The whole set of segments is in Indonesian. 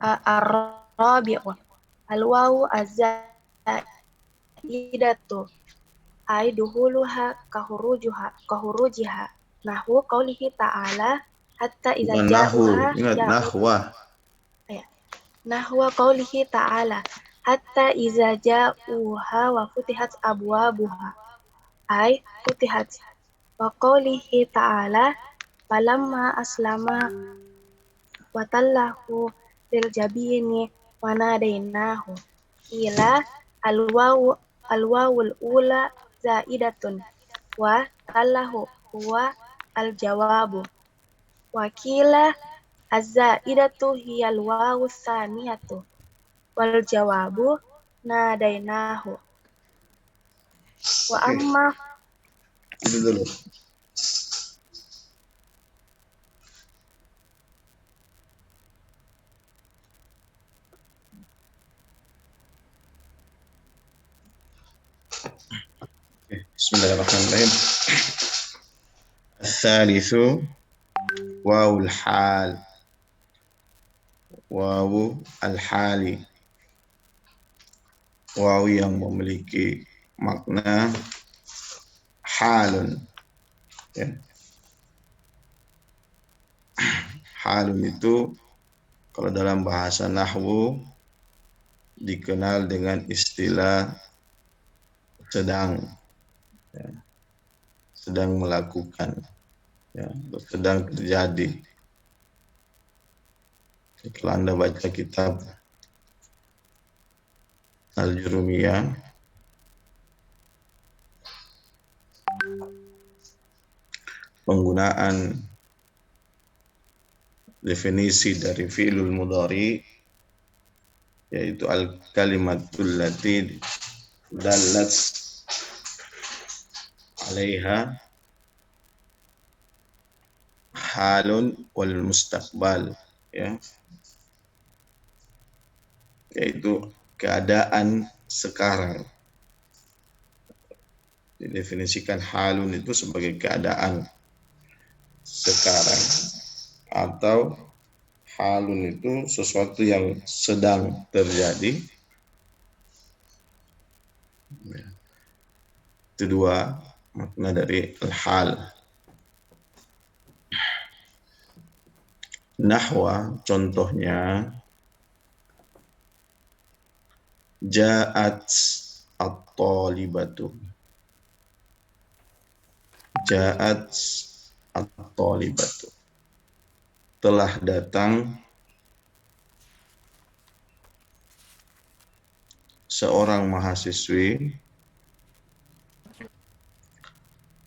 Ar-rabi'u al-wawu az-zaidatu ay duhuluha kahurujiha nahwu qaulihi ta'ala hatta idza Bukan nahu, ja'uha ingat ja'u nahwa. ya nahwa qaulihi ta'ala hatta idza ja'uha wa futihat abwabuha ay futihat wa qaulihi ta'ala falamma aslama wa tallahu lil jabini wa nadainahu ila alwawul ula zaidatun wa tallahu huwa aljawabu wa kila az-zaidatu hiya alwawu tsaniyatu wal jawabu nadainahu wa Oke, amma itu dulu. Oke, bismillahirrahmanirrahim. Al-thalithu wawul hal. Wawu al-hali. Wawu yang memiliki makna halun. Ya. Halun itu kalau dalam bahasa nahwu dikenal dengan istilah sedang, ya, sedang melakukan, ya, sedang terjadi. Kalau Anda baca kitab Al-Jurumiyah, penggunaan definisi dari fi'lul mudhari yaitu al-kalimatul lati dallat 'alaiha halun wal mustaqbal, ya, yaitu keadaan sekarang. Didefinisikan halun itu sebagai keadaan sekarang, atau halun itu sesuatu yang sedang terjadi. Itu dua makna dari al-hal. Nahwa contohnya ja'at at-talibatu. Ja'at at-talibatu. Telah datang seorang mahasiswi.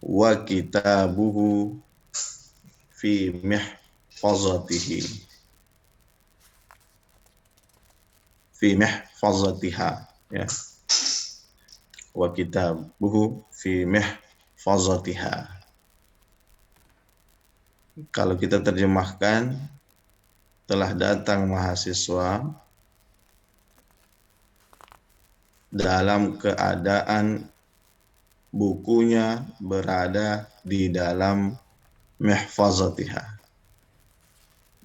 Wa kitabuhu fi mihfazatihi. Fi mihfazatiha, ya. Wa kitabuhu fi mihfazatiha. Kalau kita terjemahkan, telah datang mahasiswa dalam keadaan bukunya berada di dalam mihfazatiha.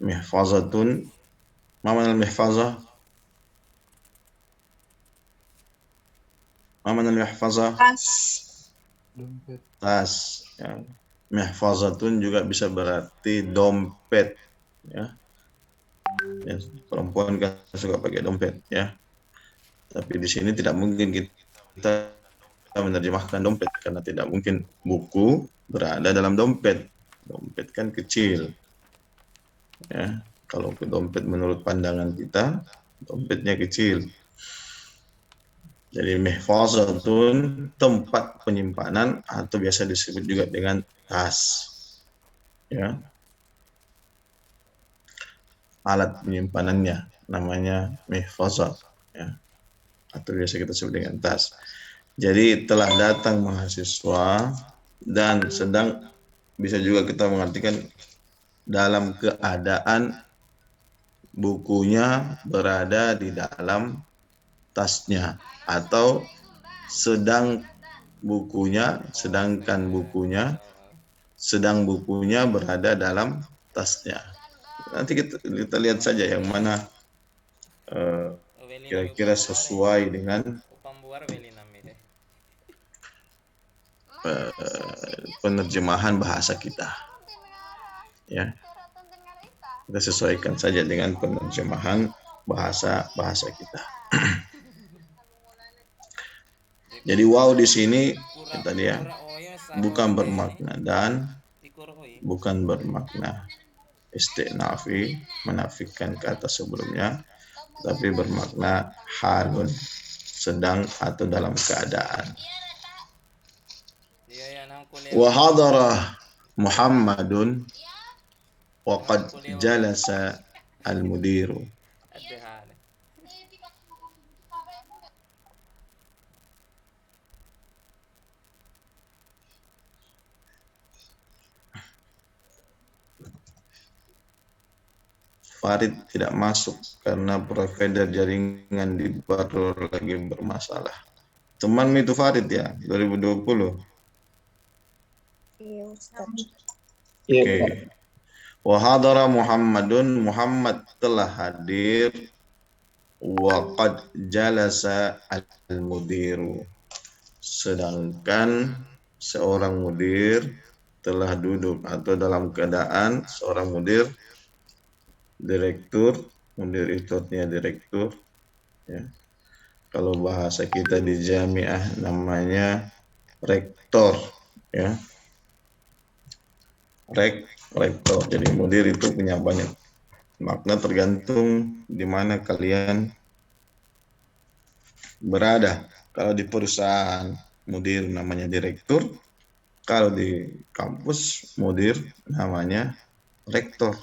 Mihfazatun, ma mana al-mihfazah? Ma mana al-mihfazah? Tas, ya. Mihfazatun juga bisa berarti dompet, ya. Ya, perempuan kan suka pakai dompet, ya. Tapi di sini tidak mungkin kita menerjemahkan dompet karena tidak mungkin buku berada dalam dompet. Dompet kan kecil, ya. Kalau dompet menurut pandangan kita, dompetnya kecil. Jadi mihfazatun tempat penyimpanan atau biasa disebut juga dengan tas, ya. Alat penyimpanannya namanya mihfazah, ya. Atau biasa kita sebut dengan tas. Jadi telah datang mahasiswa dan sedang, bisa juga kita mengartikan dalam keadaan bukunya berada di dalam tasnya, atau sedang bukunya berada dalam tasnya. Nanti kita lihat saja yang mana kira-kira sesuai dengan penerjemahan bahasa kita. Ya, kita sesuaikan saja dengan penerjemahan bahasa kita. Jadi waw di sini tadi ya bukan bermakna dan, bukan bermakna isti'nafi, menafikan kata sebelumnya, tapi bermakna halun, sedang atau dalam keadaan. Wa hadara Muhammadun wa qad jalasa al-mudiru. Farid tidak masuk karena provider jaringan di baru lagi bermasalah. Teman itu Farid ya, 2020. Iya, Ustaz. Oke. Wa hadara Muhammadun, Muhammad telah hadir. Wa qad jalasa al-mudiru, sedangkan seorang mudir telah duduk, atau dalam keadaan seorang mudir, direktur, mudir itu artinya direktur ya. Kalau bahasa kita di jamiah namanya rektor ya. Rektor. Jadi mudir itu punya banyak makna tergantung di mana kalian berada. Kalau di perusahaan mudir namanya direktur, kalau di kampus mudir namanya rektor.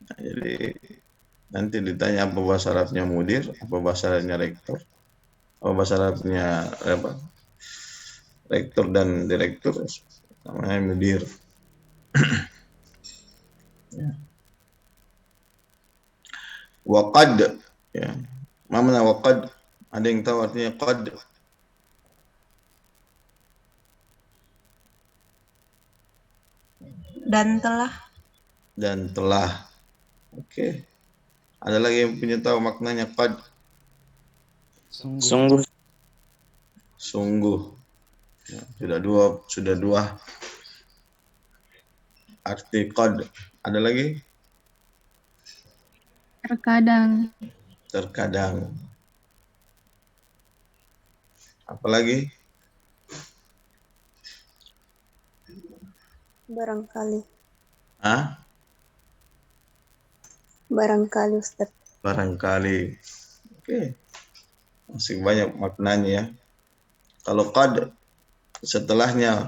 Nah, jadi nanti ditanya apa bahasa Arabnya mudir, apa bahasa Arabnya rektor, apa bahasa Arabnya apa? Rektor dan direktur namanya mudir. Ya. Waqad ya. Mana waqad? Ada yang tahu artinya qad? Dan telah. Dan telah. Oke. Ada lagi yang punya tahu maknanya qad? Sungguh. Sungguh. Ya, sudah dua arti qad. Ada lagi? Terkadang. Terkadang. Apalagi? Barangkali. Hah? Barangkali, Ustaz. Barangkali. Oke. Masih banyak maknanya ya. Kalau qad setelahnya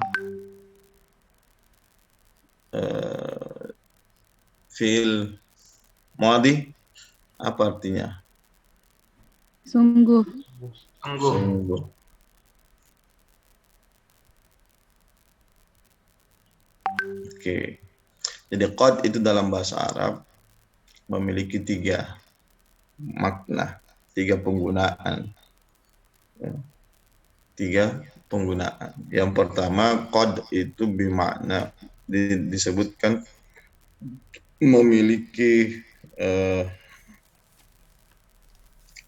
fi'il madhi, apa artinya? Sungguh. Sungguh. Oke. Jadi qad itu dalam bahasa Arab memiliki tiga makna, tiga penggunaan. Tiga penggunaan. Yang pertama, qad itu bermakna disebutkan memiliki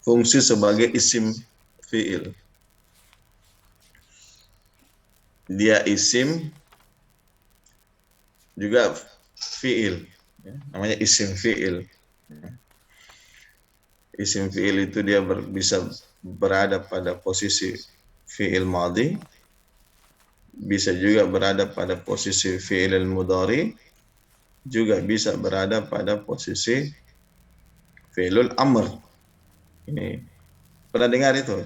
fungsi sebagai isim fi'il. Dia isim juga fi'il, namanya isim fi'il. Isim fi'il itu dia bisa berada pada posisi fi'il madhi, bisa juga berada pada posisi fi'il mudhari, juga bisa berada pada posisi fi'ilul amr. Ini pernah dengar itu?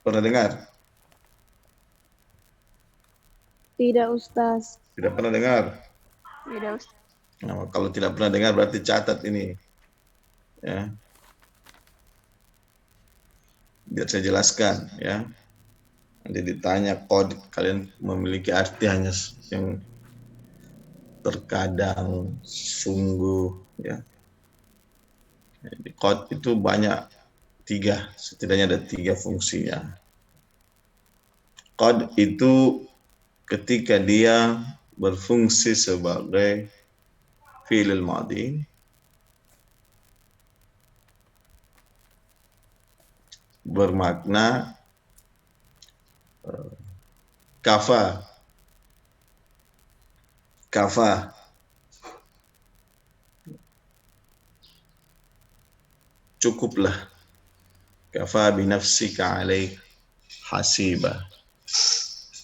Pernah dengar? Tidak, Ustaz. Tidak pernah dengar? Tidak, Ustaz. Nah, kalau tidak pernah dengar berarti catat ini. Ya. Biar saya jelaskan ya. Nanti ditanya qad, kalian memiliki arti hanya yang terkadang, sungguh ya. Jadi qad itu banyak, tiga, setidaknya ada tiga fungsinya. Qad itu ketika dia berfungsi sebagai fi'il madhi bermakna kafa. Kafa. Cukuplah. Kafa binafsika alaih hasiba.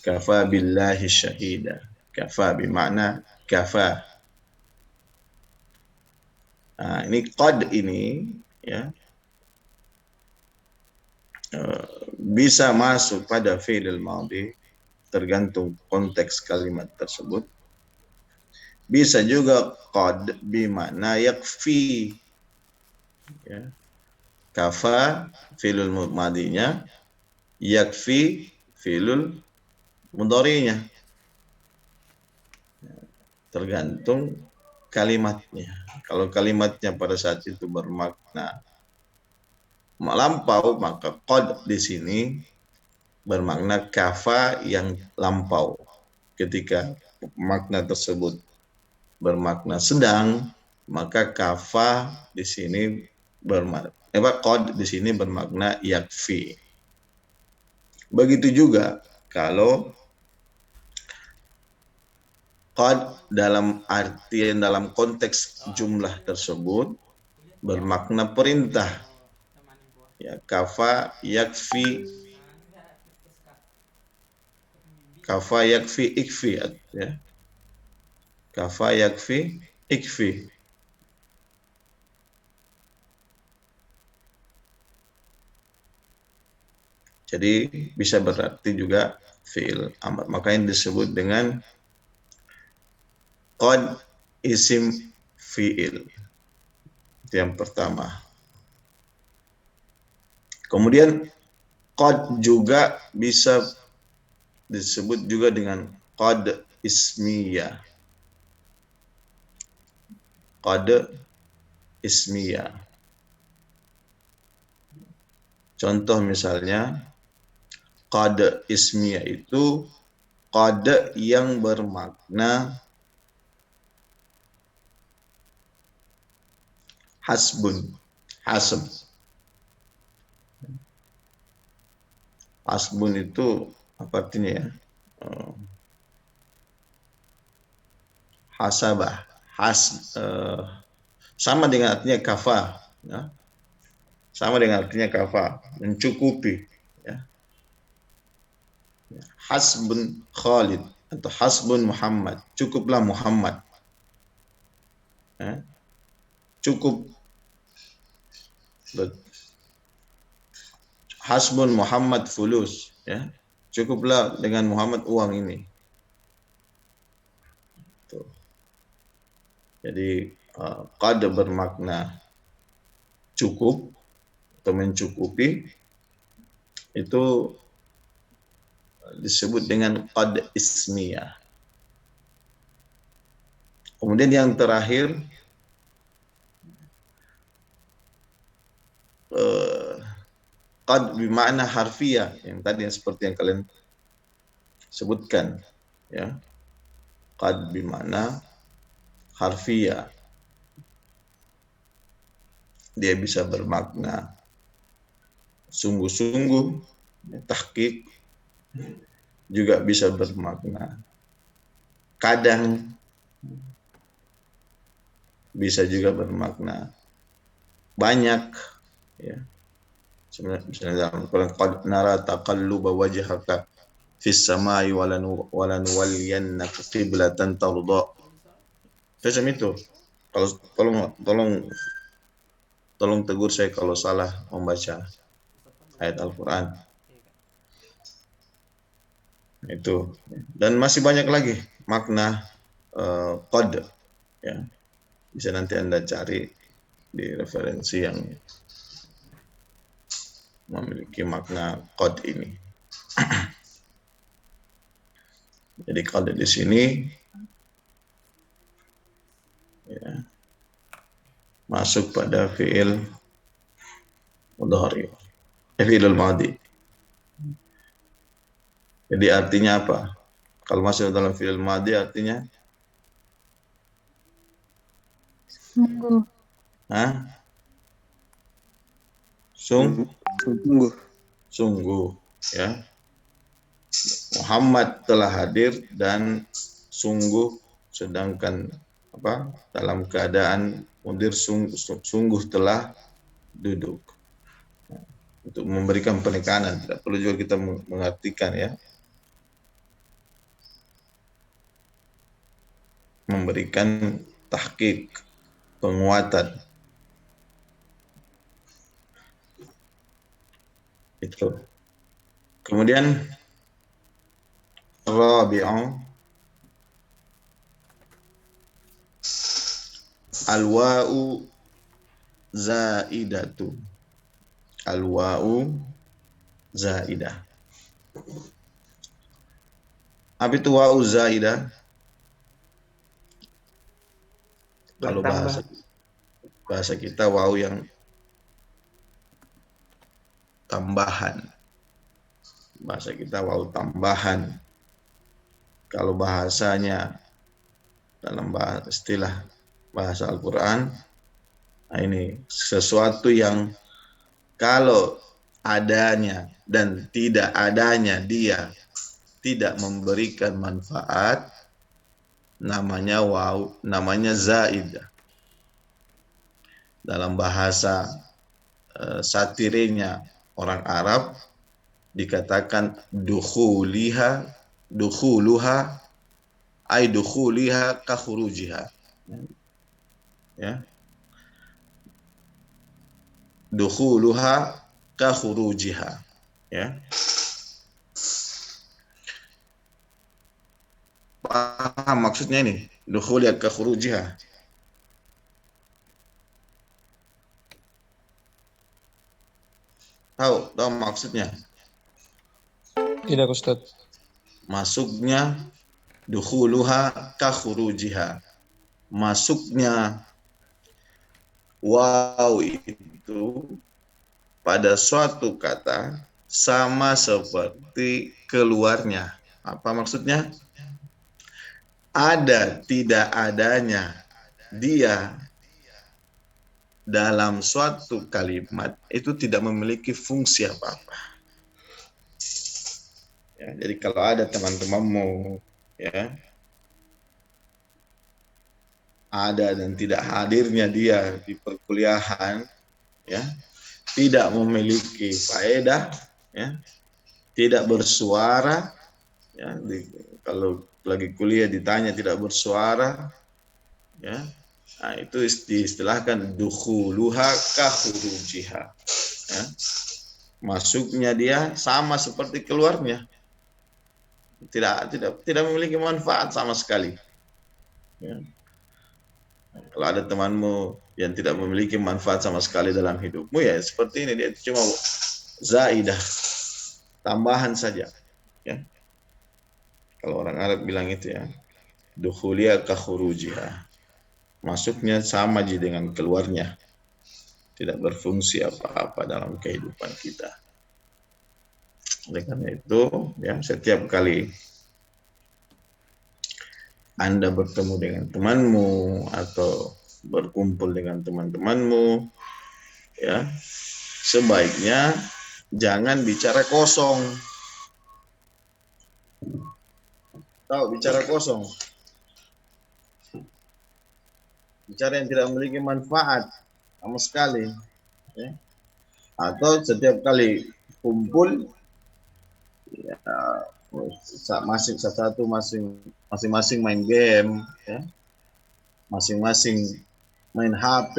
Kafa billahi syahida. Kafa bermakna kafa. Nah, ini qad ini ya bisa masuk pada fi'il madhi tergantung konteks kalimat tersebut. Bisa juga qad bermakna yakfi. Ya. Kafa fi'il madhinya, yakfi fi'il mudhari'nya. Tergantung kalimatnya. Kalau kalimatnya pada saat itu bermakna melampau, maka qad di sini bermakna kafa yang lampau. Ketika makna tersebut bermakna sedang, maka kafa di sini bermakna qad di sini bermakna yakfi. Begitu juga kalau qad dalam artian dalam konteks jumlah tersebut bermakna perintah. Ya, kafa yakfi, kafa yakfi ikfi, ya. Kafa yakfi ikfi. Jadi bisa berarti juga fi'il amr. Makanya disebut dengan qad isim fi'il. Itu yang pertama. Kemudian qad juga bisa disebut juga dengan qad ismiyah. Qad ismiyah. Contoh misalnya, qad ismiyah itu qad yang bermakna hasbun, hasb. Hasbun itu apa artinya ya? Hasabah, sama dengan artinya kafa, ya. Sama dengan artinya kafa, mencukupi, ya. Hasbun Khalid atau hasbun Muhammad, cukuplah Muhammad, ya. Cukup. Hasbun Muhammad fulus, ya. Cukuplah dengan Muhammad uang ini. Tuh. Jadi qad bermakna cukup atau mencukupi, itu disebut dengan qad ismiyah. Kemudian yang terakhir qad bermakna harfiah, yang tadi yang seperti yang kalian sebutkan, ya. Qad bermakna harfiah. Dia bisa bermakna sungguh-sungguh, tahqiq, juga bisa bermakna kadang, bisa juga bermakna banyak, ya. Misalnya dalam Al-Quran, qad nara taqalluba wajhaka fis samai walanwalliyannaka qiblatan tarda. Macam itu. Kalau tolong tegur saya kalau salah membaca ayat Al-Quran. Itu. Dan masih banyak lagi makna qad, ya. Bisa nanti Anda cari di referensi yang memiliki makna qad ini. Jadi qad di sini, ya, masuk pada fi'il mudhari, fi'il madhi. Jadi artinya apa? Kalau masuk dalam fi'il madhi artinya Sungguh. Hah? Sungguh, Sungguh. ya. Muhammad telah hadir dan sungguh, sedangkan dalam keadaan Mundir sungguh telah duduk. Untuk memberikan penekanan, tidak perlu juga kita mengartikan, ya, memberikan tahqiq, penguatan. Itu. Kemudian rabi'u al-wa'u zaidatu. Al-wa'u zaidah. Apa itu wa'u zaidah? Kalau bahasa kita wa'u yang tambahan. Bahasa kita wa'u tambahan. Kalau bahasanya dalam istilah bahasa Al-Quran, nah ini sesuatu yang kalau adanya dan tidak adanya dia tidak memberikan manfaat, namanya wa'u, namanya zaidah. Dalam bahasa satirenya orang Arab dikatakan dukhuluha ay dukhuliha ka khurujiha, ya, dukhuluha ka khurujiha, ya. Paham maksudnya ini? Dukhuliha ka khurujiha. Tahu maksudnya? Tidak, Ustaz. Masuknya dukhuluha ka khurujiha. Masuknya waw itu pada suatu kata sama seperti keluarnya. Apa maksudnya? Ada tidak adanya dia dalam suatu kalimat itu tidak memiliki fungsi apa-apa. Ya, jadi kalau ada teman-temanmu, ya, ada dan tidak hadirnya dia di perkuliahan, ya, tidak memiliki faedah, ya, tidak bersuara, ya, kalau lagi kuliah ditanya tidak bersuara, ya, nah itu diistilahkan dukhuluha ka khurujiha, ya. Masuknya dia sama seperti keluarnya, tidak memiliki manfaat sama sekali, ya. Kalau ada temanmu yang tidak memiliki manfaat sama sekali dalam hidupmu, ya seperti ini, dia cuma zaidah, tambahan saja, ya. Kalau orang Arab bilang itu, ya, dukhuliha ka khurujiha, masuknya sama aja dengan keluarnya, tidak berfungsi apa-apa dalam kehidupan kita. Oleh karena itu, ya, setiap kali Anda bertemu dengan temanmu atau berkumpul dengan teman-temanmu, ya, sebaiknya jangan bicara kosong. Tahu bicara kosong? Bicara yang tidak memiliki manfaat sama sekali, ya. Atau setiap kali kumpul, ya, masing-masing main game, ya, masing-masing main HP,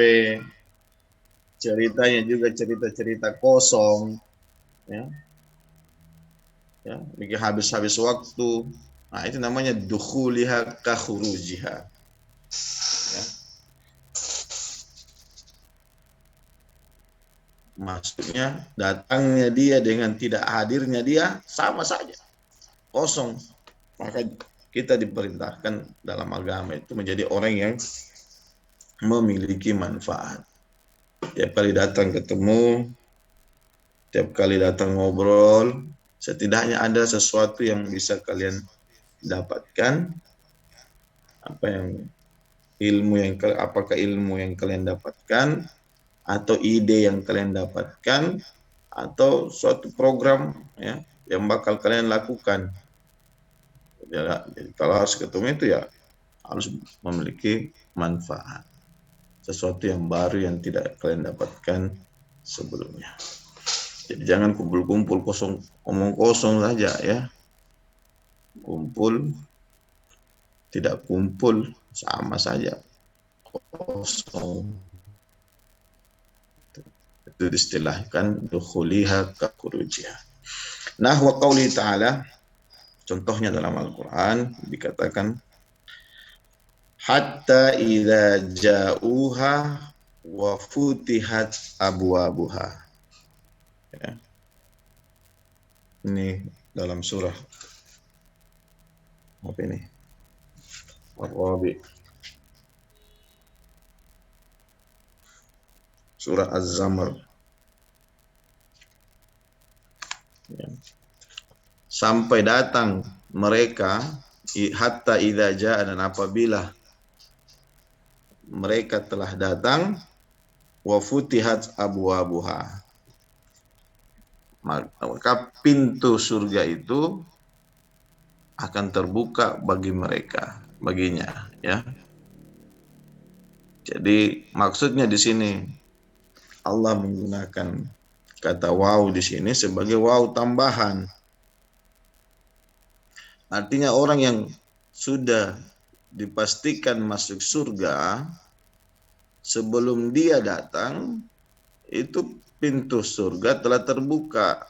ceritanya juga cerita-cerita kosong, ya, ya, bikin habis-habis waktu. Nah, itu namanya dukhuliha ka khurujiha, ya. Maksudnya datangnya dia dengan tidak hadirnya dia sama saja, kosong. Maka kita diperintahkan dalam agama itu menjadi orang yang memiliki manfaat. Tiap kali datang ketemu, tiap kali datang ngobrol, setidaknya ada sesuatu yang bisa kalian dapatkan, apa yang apakah ilmu yang kalian dapatkan, atau ide yang kalian dapatkan, atau suatu program ya yang bakal kalian lakukan. Jadi kalau harus ketemu itu ya harus memiliki manfaat, sesuatu yang baru yang tidak kalian dapatkan sebelumnya. Jadi jangan kumpul-kumpul kosong, omong kosong saja ya. Kumpul, tidak kumpul sama saja kosong. Itu distilahkan dukhuliha ka khurujiha. Nah, wa qauli ta'ala, contohnya dalam Al-Quran dikatakan hatta idza ja'uha wa futihat abwabuha. Ya. Ini dalam surah apa ini? Ar-Rabi. Surah Az-Zamr. Ya. Sampai datang mereka, hatta idza ja'a, dan apabila mereka telah datang, wa futihat abwabuha, maka pintu surga itu akan terbuka bagi mereka, baginya ya. Jadi maksudnya di sini Allah menggunakan kata waw di sini sebagai waw tambahan. Artinya orang yang sudah dipastikan masuk surga, sebelum dia datang itu pintu surga telah terbuka.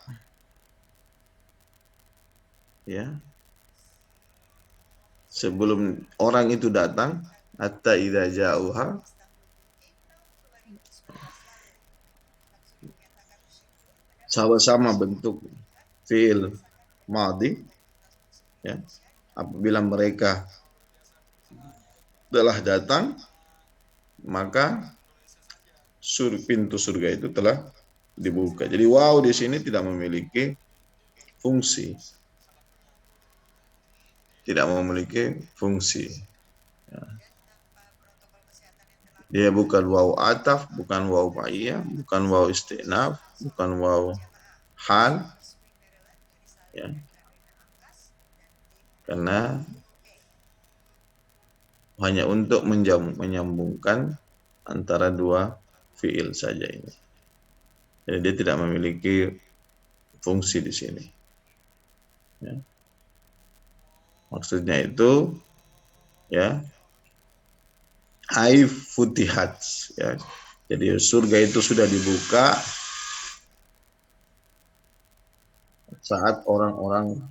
Ya. Sebelum orang itu datang, hatta idza ja'uha, sama-sama bentuk fi'il madhi ya. Apabila mereka telah datang, maka pintu surga itu telah dibuka. Jadi waw di sini tidak memiliki fungsi. Tidak memiliki fungsi. Ya. Dia bukan waw ataf, bukan waw ma'iyah, bukan waw istinaf, bukan waw hal. Ya. Karena hanya untuk menyambungkan antara dua fiil saja ini. Jadi dia tidak memiliki fungsi di sini. Ya. Maksudnya itu ya ai futihat ya. Jadi surga itu sudah dibuka saat orang-orang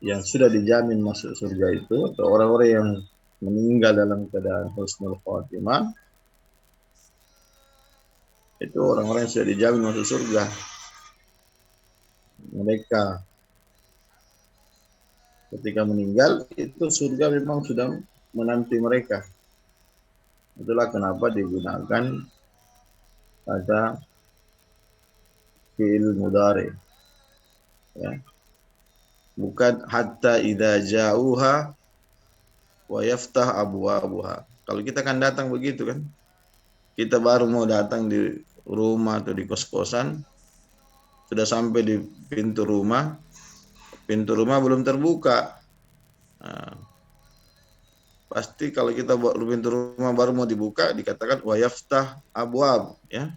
yang sudah dijamin masuk surga itu, atau orang-orang yang meninggal dalam keadaan husnul khotimah, itu orang-orang yang sudah dijamin masuk surga. Mereka ketika meninggal itu surga memang sudah menanti mereka. Itulah kenapa digunakan kata fi'il mudhari. Ya. Bukan hatta idza ja'uha wa yaftah abwabuha. Kalau kita kan datang begitu kan. Kita baru mau datang di rumah atau di kos-kosan, sudah sampai di pintu rumah belum terbuka. Nah, pasti kalau kita buat pintu rumah baru mau dibuka, dikatakan wa yaftah abwab ya.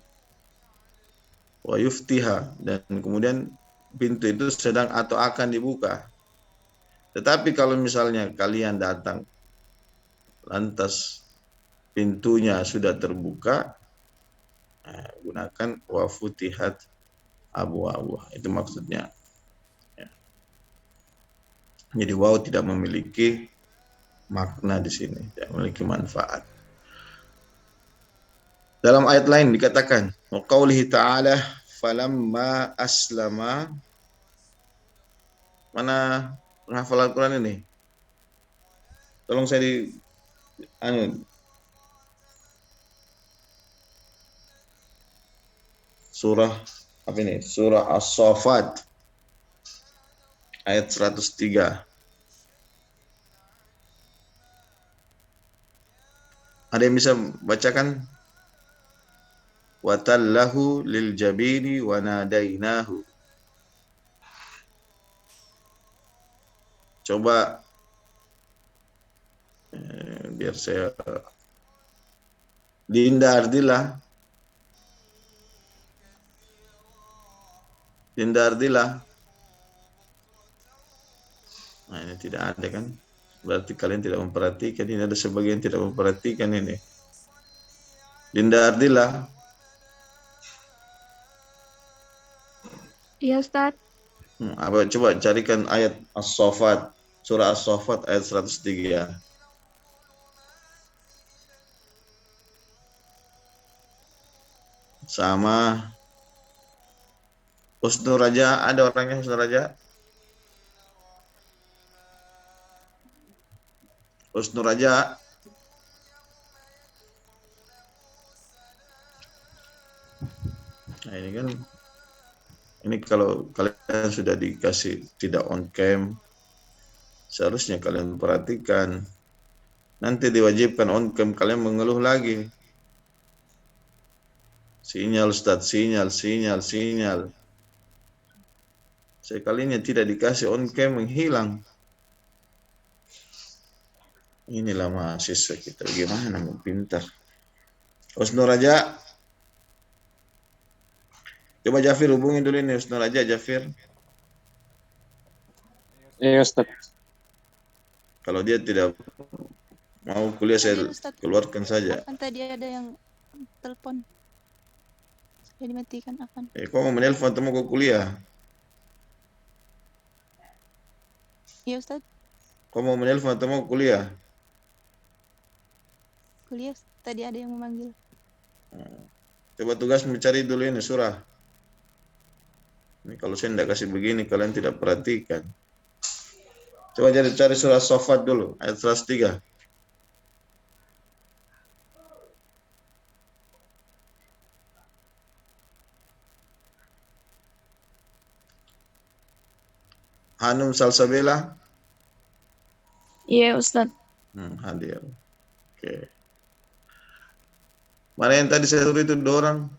Wa yuftiha, dan kemudian pintu itu sedang atau akan dibuka. Tetapi kalau misalnya kalian datang lantas pintunya sudah terbuka, nah, gunakan wa futihat abwabuha. Itu maksudnya. Ya. Jadi waw tidak memiliki makna di sini, tidak memiliki manfaat. Dalam ayat lain dikatakan, wa qaulihi ta'ala falamma aslama. Mana penghafal Al-Quran ini? Tolong saya surah apa ini? Surah As-Saffat ayat 103. Ada yang bisa bacakan? Watallahu lil jabini wa nadainahu. Coba biar saya Dinda Ardila. Dinda Ardila. Nah, ini tidak ada kan? Berarti kalian tidak memperhatikan. Ini ada sebagian tidak memperhatikan ini. Dinda Ardila. Iya, Ustaz. Apa coba carikan ayat As-Saffat, surah As-Saffat ayat 103. Sama Husnul Raja, ada orangnya Husnul Raja? Husnul Raja. Nah, ini kan ini kalau kalian sudah dikasih tidak on cam, seharusnya kalian perhatikan. Nanti diwajibkan on cam, kalian mengeluh lagi. Sinyal Ustaz, sinyal. Sekalinya tidak dikasih on cam menghilang. Inilah mahasiswa kita, gimana mau pintar. Husnul Raja. Coba Jafir hubungi dulu ini Husnul Raja, Jafir. Iya Ustaz. Kalau dia tidak mau kuliah saya keluarkan saja. Akan tadi ada yang telepon. Sudah dimatikan akan. Kau mau menelpon atau mau kuliah? Iya Ustaz, Kau mau menelpon atau mau kuliah? kuliah tadi ada yang memanggil. Coba tugas mencari dulu ini surah. Ini kalau saya tidak kasih begini kalian tidak perhatikan. Coba cari surah Saffat dulu ayat 103. Hanum Salsabila. Iya, Ustaz. Hadir. Oke. Mana yang tadi saya suruh itu 2 orang?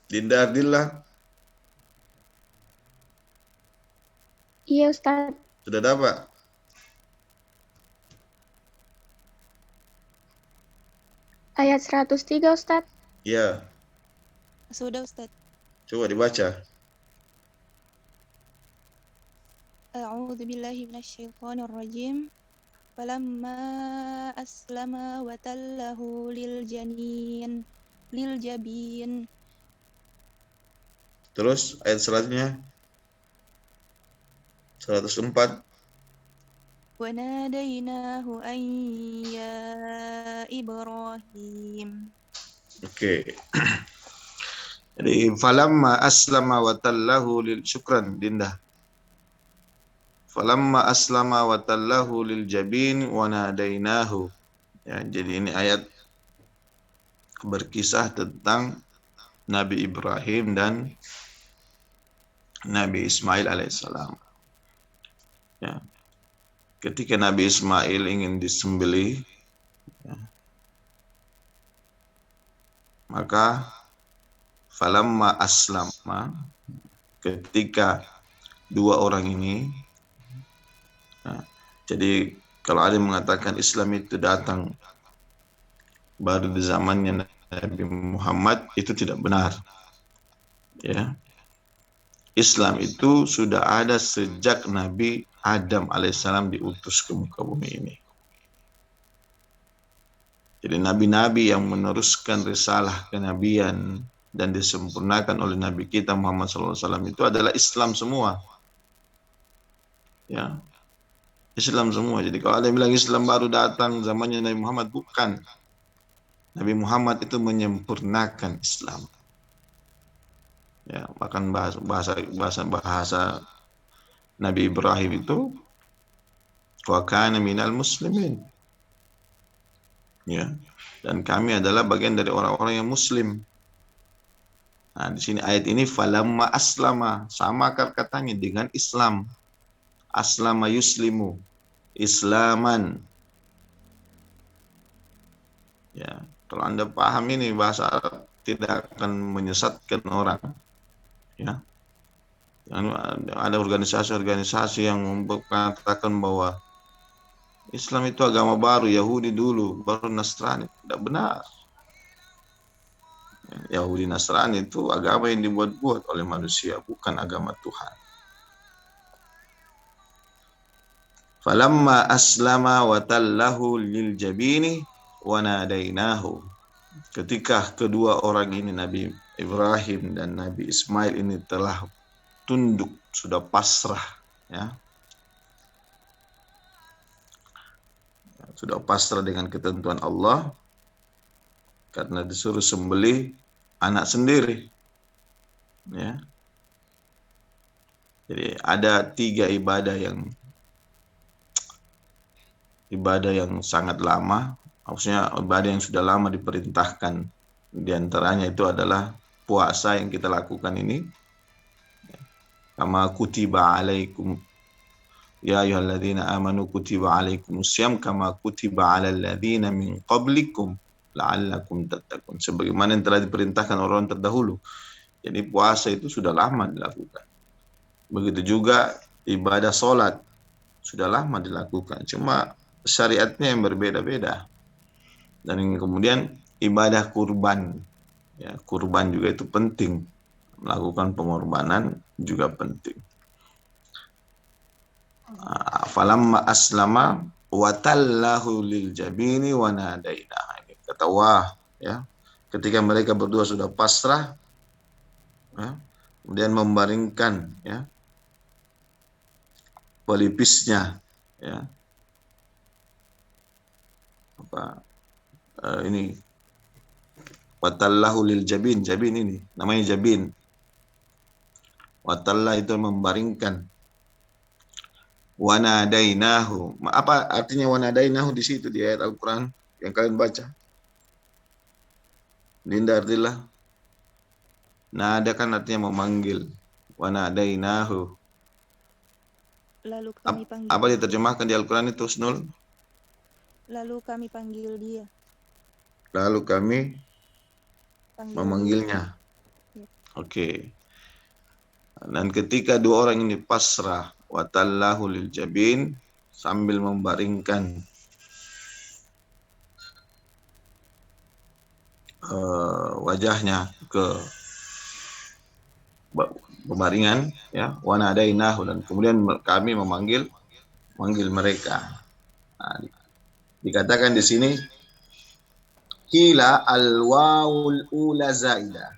Dinda Ardila. Iya, Ustaz. Sudah dapat? Ayat 103, Ustaz. Ya. Sudah Ustaz. Coba dibaca. A'udzu billahi minasyaitonir rajim. Falamma aslama wa tallahu lil jabin. Terus ayat selanjutnya 104. Wa nadainahu an ya Ibrahim. Oke. Jadi falamma aslama wa tallahu lil syukran Dinda. Falamma aslama wa tallahu lil jabin wa nadainahu. Ya, jadi ini ayat berkisah tentang Nabi Ibrahim dan Nabi Ismail alaihissalam. Ya. Ketika Nabi Ismail ingin disembelih, ya, maka falamma aslama, ketika 2 orang ini, nah, jadi kalau ada yang mengatakan Islam itu datang baru di zamannya Nabi Muhammad, itu tidak benar. Ya, Islam itu sudah ada sejak Nabi Adam alaihissalam diutus ke muka bumi ini. Jadi nabi-nabi yang meneruskan risalah kenabian dan disempurnakan oleh Nabi kita Muhammad SAW itu adalah Islam semua. Ya, Islam semua. Jadi kalau ada yang bilang Islam baru datang zamannya Nabi Muhammad, bukan. Nabi Muhammad itu menyempurnakan Islam. Ya, bahkan bahasa Nabi Ibrahim itu wa kana minal muslimin. Ya, dan kami adalah bagian dari orang-orang yang muslim. Nah, di sini ayat ini falamma aslama, sama katanya dengan Islam. Aslama yuslimu, islaman. Ya, kalau Anda paham ini bahasa Arab tidak akan menyesatkan orang. Ya. Ada organisasi-organisasi yang mengatakan bahwa Islam itu agama baru, Yahudi dulu, baru Nasrani. Tidak benar. Yahudi Nasrani itu agama yang dibuat-buat oleh manusia, bukan agama Tuhan. Falamma aslama wa tallahu lil jabini wa nadainahu. Ketika kedua orang ini, Nabi Ibrahim dan Nabi Ismail ini telah tunduk, sudah pasrah, ya. Sudah pasrah dengan ketentuan Allah, karena disuruh sembelih anak sendiri, ya. Jadi ada 3 ibadah yang sangat lama, maksudnya ibadah yang sudah lama diperintahkan. Di antaranya itu adalah puasa yang kita lakukan ini. Kama kutiba alaikum ya ayyuhalladzina amanu kutiba alaikumusiyam kama kutiba alal ladzina min qablikum la'allakum tattaqun. Sebagaimana yang telah diperintahkan orang terdahulu. Jadi puasa itu sudah lama dilakukan. Begitu juga ibadah sholat sudah lama dilakukan, cuma syariatnya yang berbeda-beda. Dan kemudian ibadah kurban, ya, kurban juga itu penting, melakukan pengorbanan juga penting. Falamma aslama wa tallahu lil jabini wa nadaina. Kata wah, ya, ketika mereka berdua sudah pasrah, ya, kemudian membaringkan, ya, pelipisnya, ya, ini watallahu lil jabin, jabin ini namanya jabin. Watallah itu membaringkan. Wanadainahu. Apa artinya wanadainahu di situ di ayat Al-Qur'an yang kalian baca? Dinda Ardillah. Nada kan artinya memanggil. Wanadainahu. Lalu kami panggil. Apa diterjemahkan di Al-Qur'an itu, Snul? Lalu kami panggil dia. Lalu kami memanggilnya. Ya. Oke. Dan ketika 2 orang ini pasrah, watallahu lil jabin, sambil membaringkan wajahnya ke pembaringan, ya, wanadainahu, dan kemudian kami memanggil mereka. Nah, dikatakan di sini kila al-wawul ula zaidah.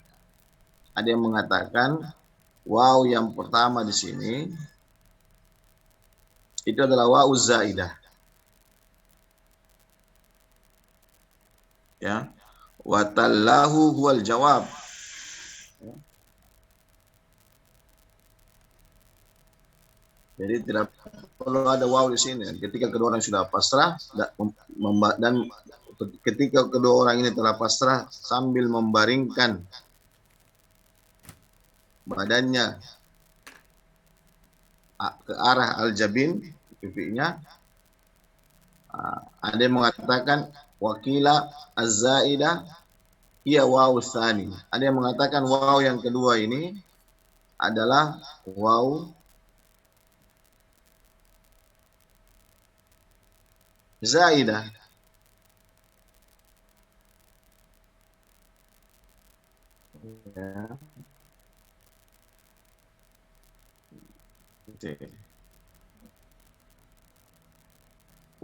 Ada yang mengatakan waw yang pertama di sini itu adalah waw zaidah. Ya. Wa tallahu huwal jawab. Jadi tidak perlu ada waw di sini. Ketika kedua orang sudah pasrah dan ketika kedua orang ini telah pasrah sambil membaringkan badannya ke arah al-jabin, pipinya, ada yang mengatakan wakila az-zaidah hiya waw tsani. Ada yang mengatakan waw yang kedua ini adalah waw zaidah. Ya.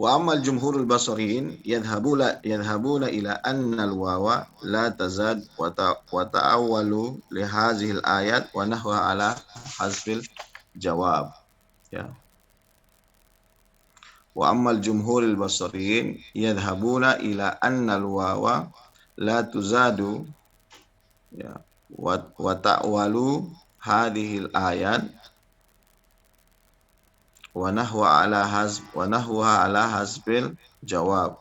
Wa amal jumhurul basariyin yadhhabuna ila anna al-wawa la tazad wa ta'awwalu li hadhihi al-ayat wa nahwa ala hazfil jawab. Ya. Wa amal jumhurul basariyin yadhhabuna ila anna al-wawa la tuzadu, ya, wa ta'walu hadhihi al-ayat wa nahwa ala hazbil jawab.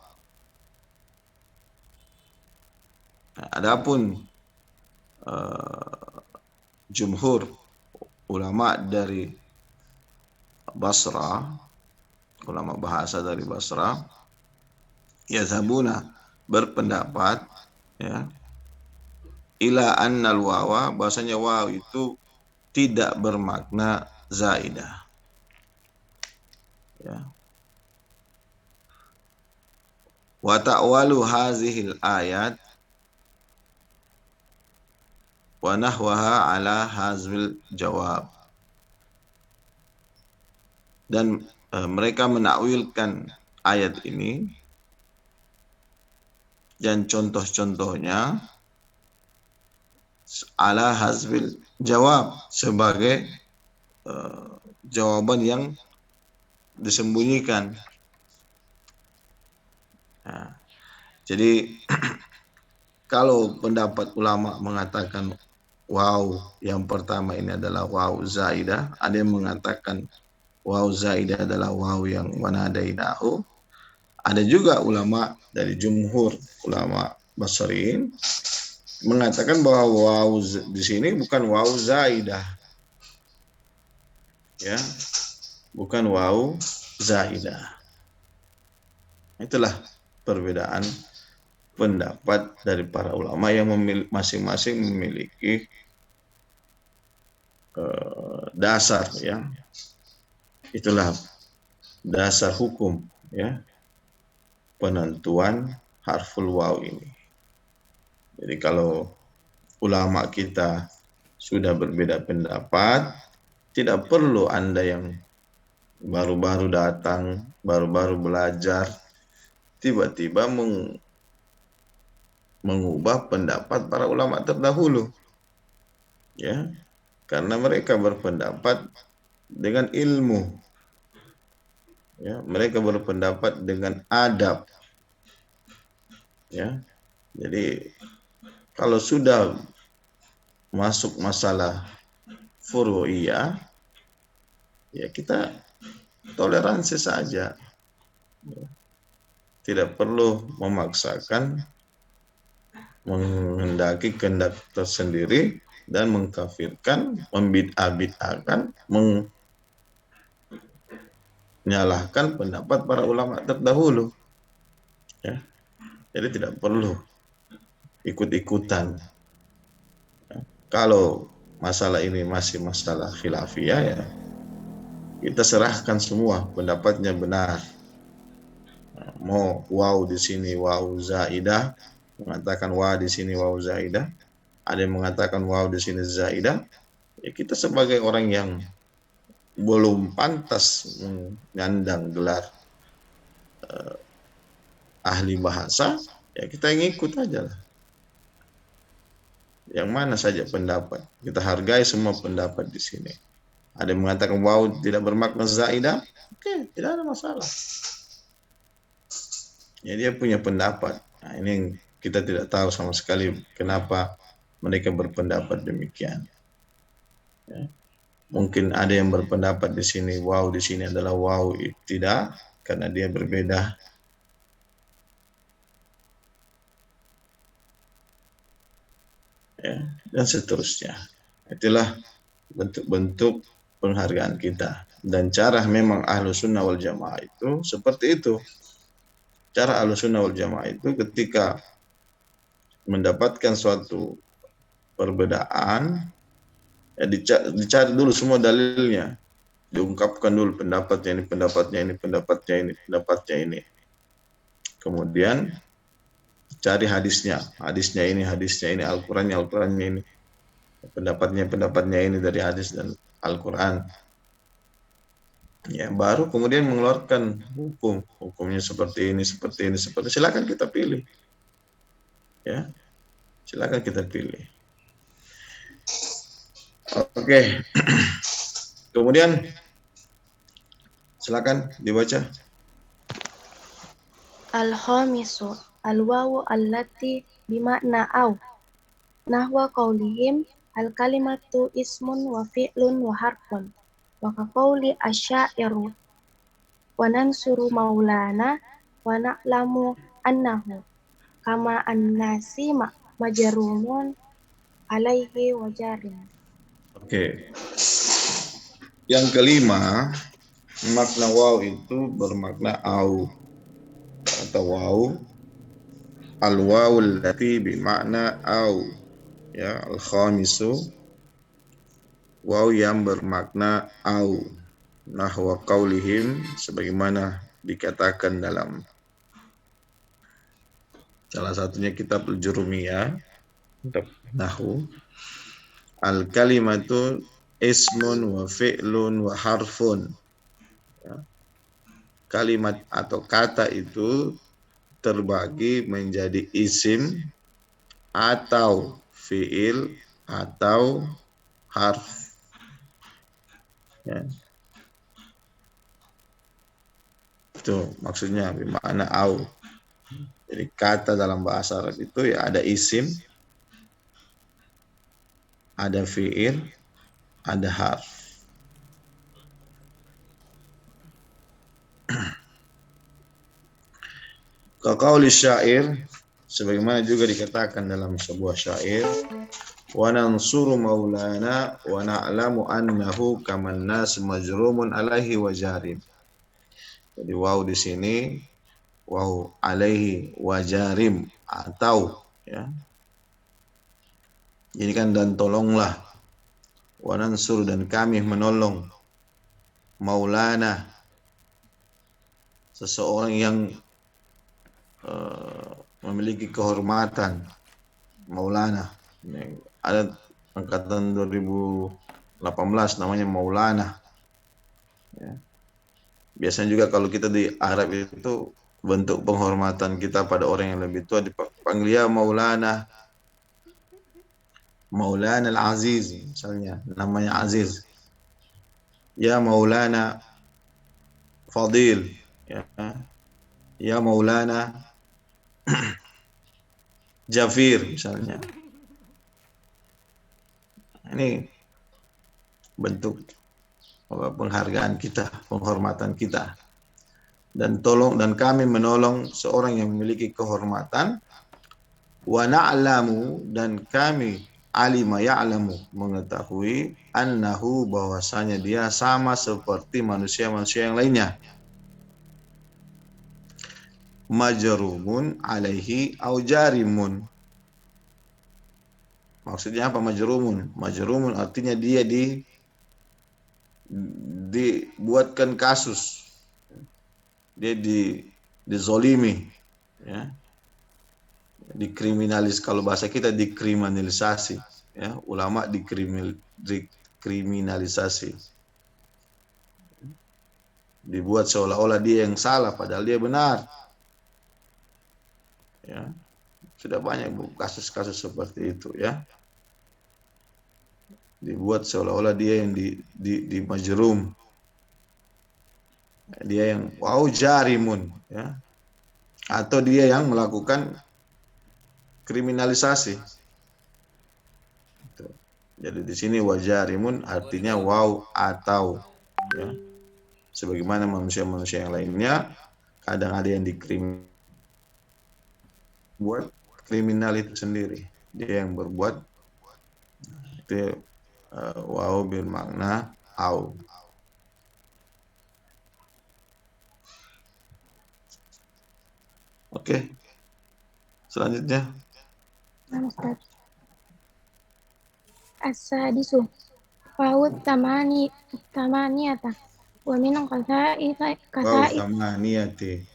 Nah, adapun jumhur ulama dari Basra, ulama bahasa dari Basra, yazhabuna berpendapat, ya, ila annal wawa, bahasanya waw itu tidak bermakna zaidah, ya. Wa ta'walu hazihil ayat wa nahwaha ala hazmil jawab, dan mereka menakwilkan ayat ini dan contoh-contohnya ala hazmil jawab, sebagai jawaban yang disembunyikan. Nah, jadi kalau pendapat ulama mengatakan waw yang pertama ini adalah waw zaidah, ada yang mengatakan waw zaidah adalah waw yang wanadainahu. Ada juga ulama dari jumhur ulama Basriin mengatakan bahwa waw di sini bukan waw zaidah, ya, bukan waw zaidah. Itulah perbedaan pendapat dari para ulama yang masing-masing memiliki dasar, ya. Itulah dasar hukum, ya, penentuan harful waw ini. Jadi kalau ulama kita sudah berbeda pendapat, tidak perlu Anda yang baru-baru datang, baru-baru belajar, tiba-tiba mengubah pendapat para ulama terdahulu, ya, karena mereka berpendapat dengan ilmu, ya, mereka berpendapat dengan adab, ya. Jadi kalau sudah masuk masalah furu'iyah, ya kita toleransi saja, tidak perlu memaksakan, menghendaki kehendak tersendiri dan mengkafirkan, membid'ah-bid'ahkan, menyalahkan pendapat para ulama terdahulu, ya. Jadi tidak perlu ikut-ikutan. Kalau masalah ini masih masalah khilafiyah, ya kita serahkan semua pendapatnya benar. Mau waw di sini waw zaidah, mengatakan waw di sini waw zaidah, ada yang mengatakan waw di sini zaidah, ya kita sebagai orang yang belum pantas menyandang gelar ahli bahasa, ya kita yang ikut aja lah. Yang mana saja pendapat, kita hargai semua pendapat di sini. Ada yang mengatakan waw tidak bermakna zaidah, oke, tidak ada masalah. Ya, dia punya pendapat. Nah, ini yang kita tidak tahu sama sekali kenapa mereka berpendapat demikian. Ya. Mungkin ada yang berpendapat di sini waw di sini adalah waw tidak, karena dia berbeda. Ya, dan seterusnya. Itulah bentuk-bentuk penghargaan kita. Dan cara memang Ahlus Sunnah wal Jamaah itu seperti itu. Cara Ahlus Sunnah wal Jamaah itu ketika mendapatkan suatu perbedaan, ya dicari dulu semua dalilnya, diungkapkan dulu pendapatnya ini, pendapatnya ini, pendapatnya ini, pendapatnya ini. Kemudian cari hadisnya ini, hadisnya ini, Al-Qurannya ini, pendapatnya ini dari hadis dan Al-Quran. Ya, baru kemudian mengeluarkan hukumnya seperti ini, silakan kita pilih, ya, silakan kita pilih. Oke. Kemudian silakan dibaca. Al-khamisu al-wawu allati bimakna au nahwa qaulihim al-kalimatu ismun wa fi'lun wa harfun wa kaqauli asyairu wa nansuru maulana wa na'lamu annahu kama annasi majrumun alaihi wa jarin. Oke. Yang kelima, makna waw itu bermakna au atau waw. Al-wawul lati bermakna au. Ya, al-khamisu, waw yang bermakna au. Nahwa qaulihim, sebagaimana dikatakan dalam salah satunya kitab Al-Jurumiyah, kitab Nahwu. Al-kalimatu ismun wa fi'lun wa harfun. Ya. Kalimat atau kata itu terbagi menjadi isim atau fi'il atau harf. Ya. Itu maksudnya bermakna au. Jadi kata dalam bahasa Arab itu ya ada isim, ada fi'il, ada harf. Kaqauli syair, sebagaimana juga dikatakan dalam sebuah syair, wa nansuru maulana wa na'lamu annahu kaman nas majrumun alaihi wa jarim. Jadi waw di sini waw alaihi wa jarim atau ya. Ini kan dan tolonglah, wa nansur dan kami menolong, maulana seseorang yang memiliki kehormatan, maulana. Ada angkatan 2018 namanya maulana. Ya. Biasanya juga kalau kita di Arab itu bentuk penghormatan kita pada orang yang lebih tua dipanggil ya maulana. Maulana al-Aziz misalnya, namanya Aziz. Ya maulana Fadil, ya. Ya maulana Jafir misalnya. Ini bentuk penghargaan kita, penghormatan kita. Dan kami menolong seorang yang memiliki kehormatan. Wa na'lamu dan kami alima ya'lamu mengetahui annahu bahwasanya dia sama seperti manusia-manusia yang lainnya. Majrumun alaihi au jarimun. Maksudnya apa majrumun? Majrumun artinya dia dibuatkan kasus. Dia dizolimi, ya. Dikriminalis, kalau bahasa kita dikriminalisasi, ya. Ulama dikriminalisasi. Dibuat seolah-olah dia yang salah padahal dia benar. Ya, sudah banyak kasus-kasus seperti itu, ya. Dibuat seolah-olah dia yang di majrum, dia yang wow jarimun, ya, atau dia yang melakukan kriminalisasi. Jadi di sini wajarimun artinya wow atau, ya, sebagaimana manusia-manusia yang lainnya kadang ada yang buat kriminal itu sendiri, dia yang berbuat. Itu waw bermakna au. Oke. Selanjutnya. Ustaz. As-sadisu Fawud tamaniyata wa min qasa'i Waw tamaniyati.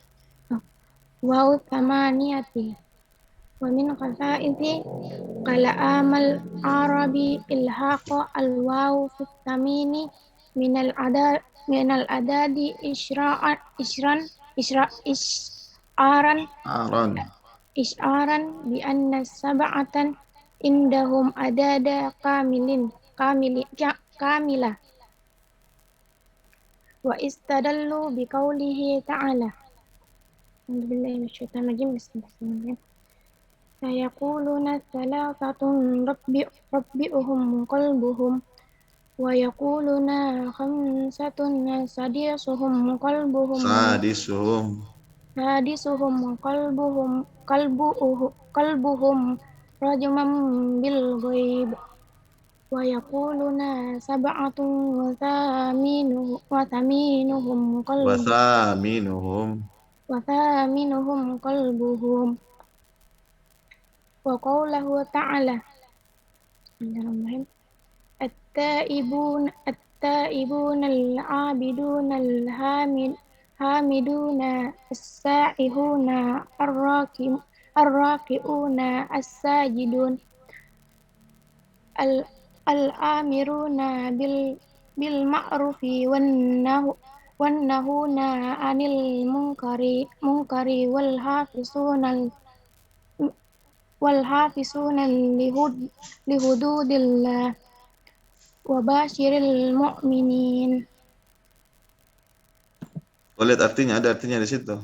Wawud tamaniyati wa min qasa'ithi qala amal arabi ilhaqa al-waw fi tamini min al-adadi isyaran bi anna sab'atan indahum adada kamila wa istadallu bi qawlihi ta'ala. Alhamdulillah minasyaitonir rajim. Sayaquluna thalathatun rabbi'uhum qalbuhum wa yaquluna khamsatun sadisuhum qalbuhum rajman bil ghaib ويقولون سبعة وثامنهم كلبهم وقوله تعالى التائبون العابدون الحامدون السائحون الراكعون الساجدون الآمرون بالمعروف والنهون عن المنكر والحافظون لحدود الله وبشر المؤمنين. Oh, lihat artinya, ada artinya di situ.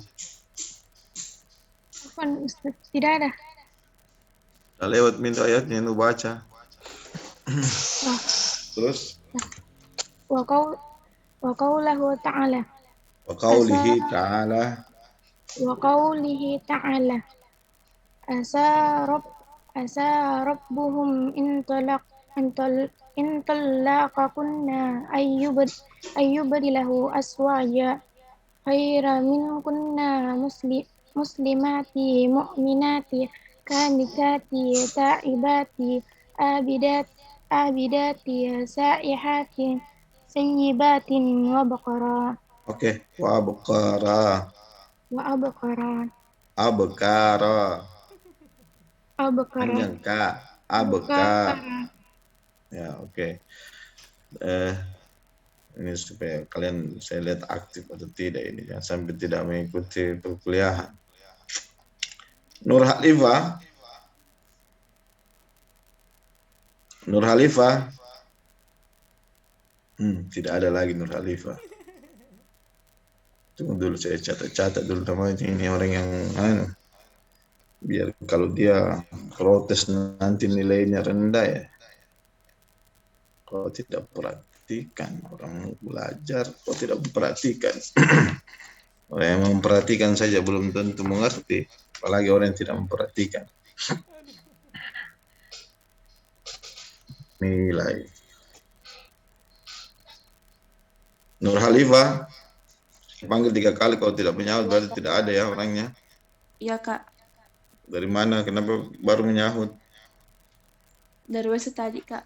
Tidak ada. Udah lewat minta ayatnya, lu baca. Terus? وقوله تعالى عسى ربهم إن طلقكن أن يبدله أزواجا خيرا منكن مسلمات مؤمنات قانتات تائبات عابدات سائحات سيبات وبقرا. Oke, wabqara. Panjang K. Abkar. Ya, oke. Ini supaya kalian saya lihat aktif atau tidak ini, jangan sampai tidak mengikuti perkuliahan. Nur Halifah. Tidak ada lagi Nur Halifah. Tunggu dulu, saya catat dulu namanya ini orang yang biar kalau dia protes nanti nilainya rendah ya. Kalau tidak perhatikan, orang belajar kok tidak memperhatikan. Orang yang memperhatikan saja belum tentu mengerti, apalagi orang yang tidak memperhatikan. Nilai. Nur Halifah panggil 3 kali, kalau tidak menyahut berarti tidak ada ya orangnya. Iya Kak. Dari mana? Kenapa baru menyahut? Dari WC tadi Kak.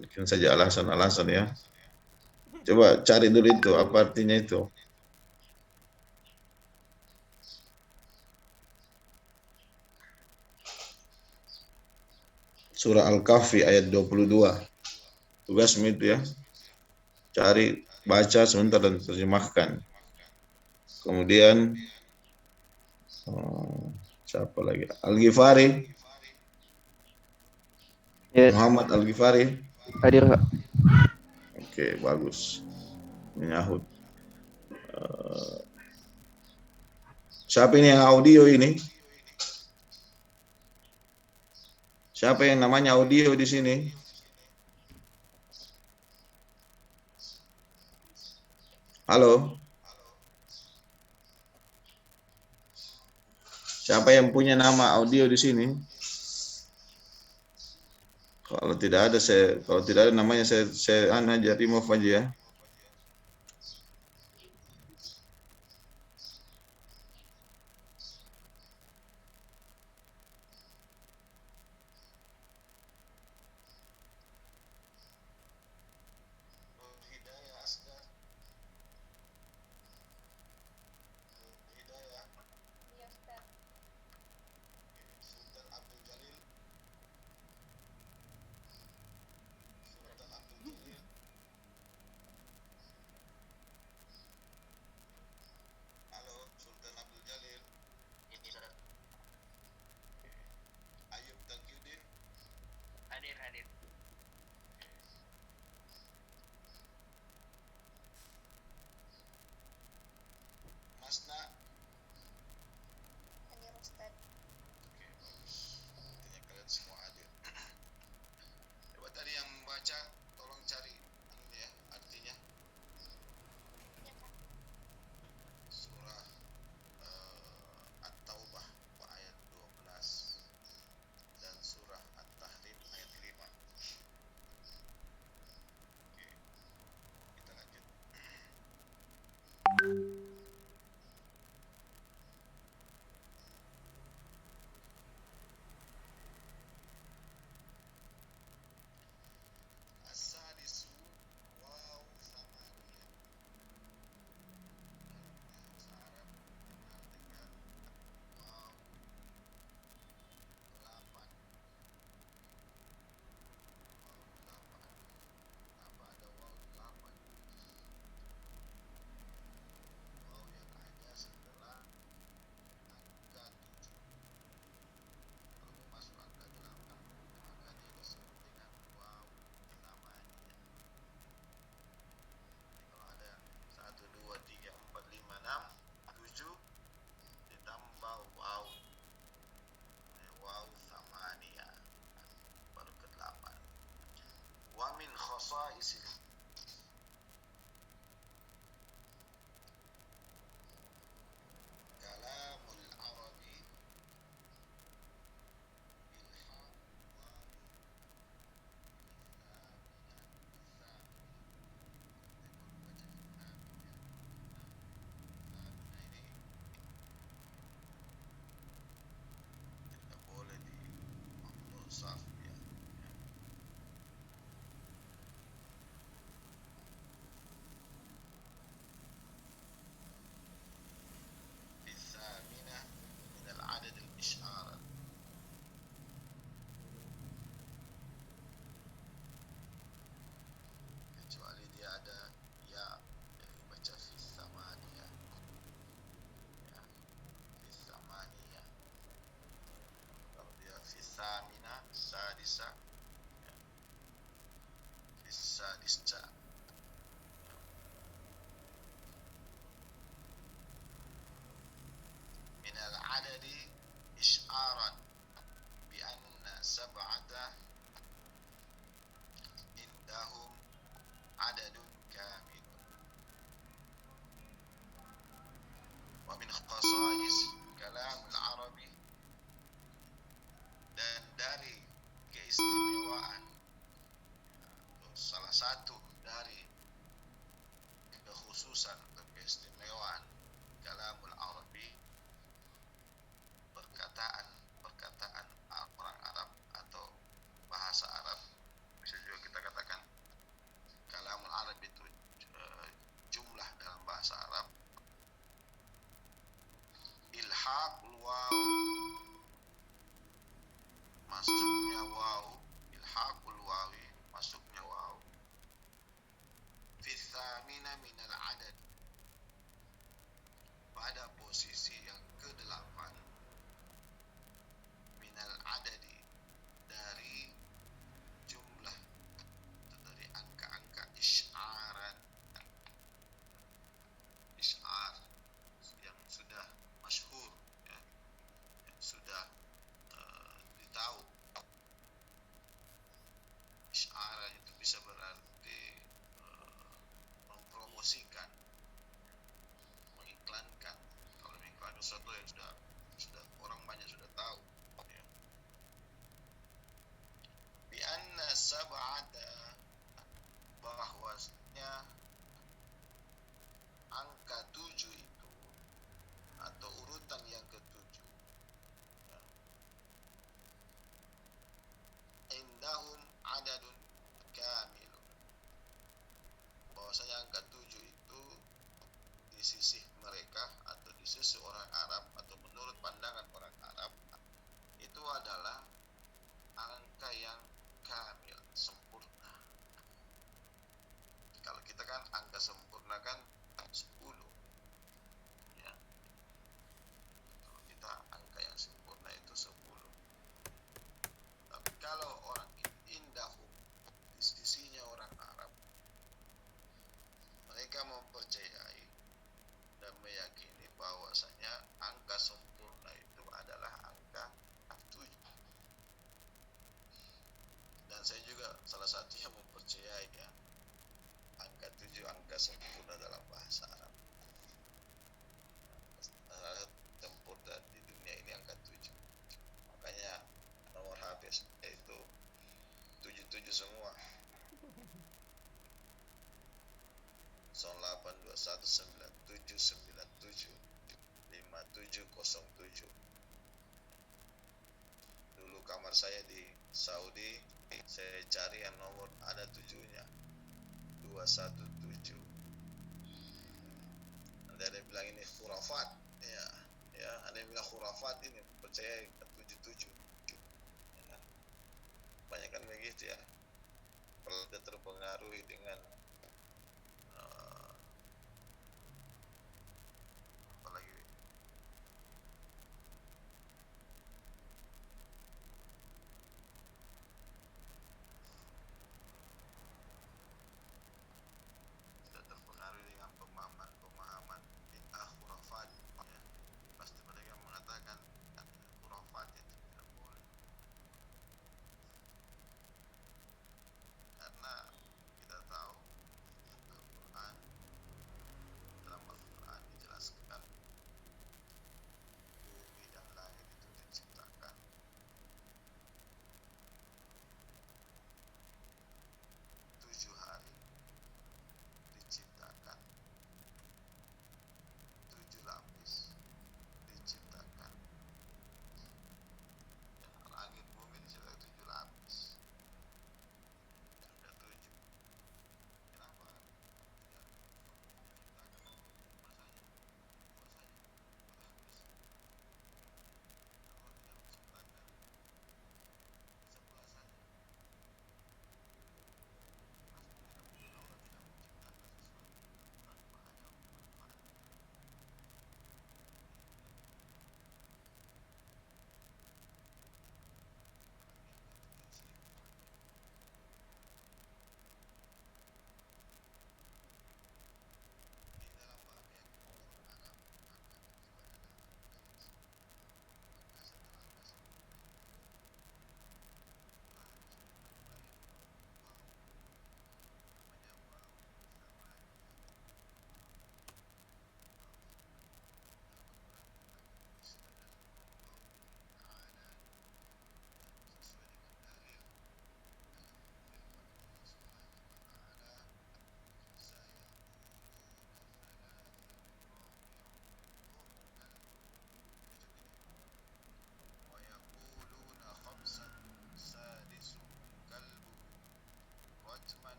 Bikin saja alasan-alasan ya. Coba cari dulu itu, apa artinya itu. Surah Al-Kahfi ayat 22. Tugasmu itu ya. Cari, baca sebentar dan terjemahkan. Kemudian siapa lagi? Al-Ghifari. Ya. Muhammad Al-Ghifari. Hadir Kak. Oke, bagus. Menyahut. Siapa ini yang audio ini? Siapa yang namanya audio di sini? Halo? Siapa yang punya nama audio di sini? Kalau tidak ada namanya saya aja remove aja ya. khasa'is kalamul arabi tidak boleh di saf ya. الثامنة من العدد الإشعار kecuali dia ada ya yang dibaca fi tsamaniyah ya, fi tsamaniyah. Kalau dia fi tsamina sadisa ya, fi sadisa من العدد إشعارا بأن سبعة عندهم عدد كامل ومن خصائص كلام العربي dan dari keistimewaan salah satu dari kekhususan atau keistimewaan kalamul arabi perkataan orang Arab atau bahasa Arab, bisa juga kita katakan kalamul Arab itu jumlah dalam bahasa Arab. Ilhaqul waw, masuknya waw, ilhaqul wawi, masuknya waw fi tsamina minal adad, pada posisi yang ke-8 minal adadi, dari jumlah atau dari angka-angka isy'aran, isy'ar yang sudah masyhur ya, yang sudah ditahu. Isy'aran itu bisa berarti mempromosikan, mengiklankan. Kalau mengiklankan sesuatu yang sudah orang banyak sudah tahu ya. Bi anna sab'ata, bahwasanya angka 7 itu atau urutan yang ke-7 ya, indahum adadun kamilun, bahwasanya angka 7 itu di sisi mereka atau di sisi orang Arab atau menurut pandangan orang Arab itu adalah angka yang kamil, sempurna. Kalau kita kan angka sempurna kan 10 ya. Kalau kita angka yang sempurna itu 10. Tapi kalau orang indahu, di sisinya orang Arab, mereka mempercayai dan meyakini bahwasanya angka sempurna itu adalah angka 7. Dan saya juga salah satu yang mempercayai ya, angka 7 angka sempurna dalam bahasa Arab. Tempur di dunia ini angka 7. Makanya nomor HP itu 77 semua. 082197975707. Dulu kamar saya di Saudi, saya cari yang nomor ada 7-nya, 217. Ada yang bilang ini khurafat ya, ada yang bilang khurafat, ini percaya 77 ya. Banyak kan begitu ya, kalau terpengaruhi dengan apalagi sudah terpengaruhi dengan pemahaman bid'ah khurafat ya, pasti mereka mengatakan khurafat itu tidak boleh, karena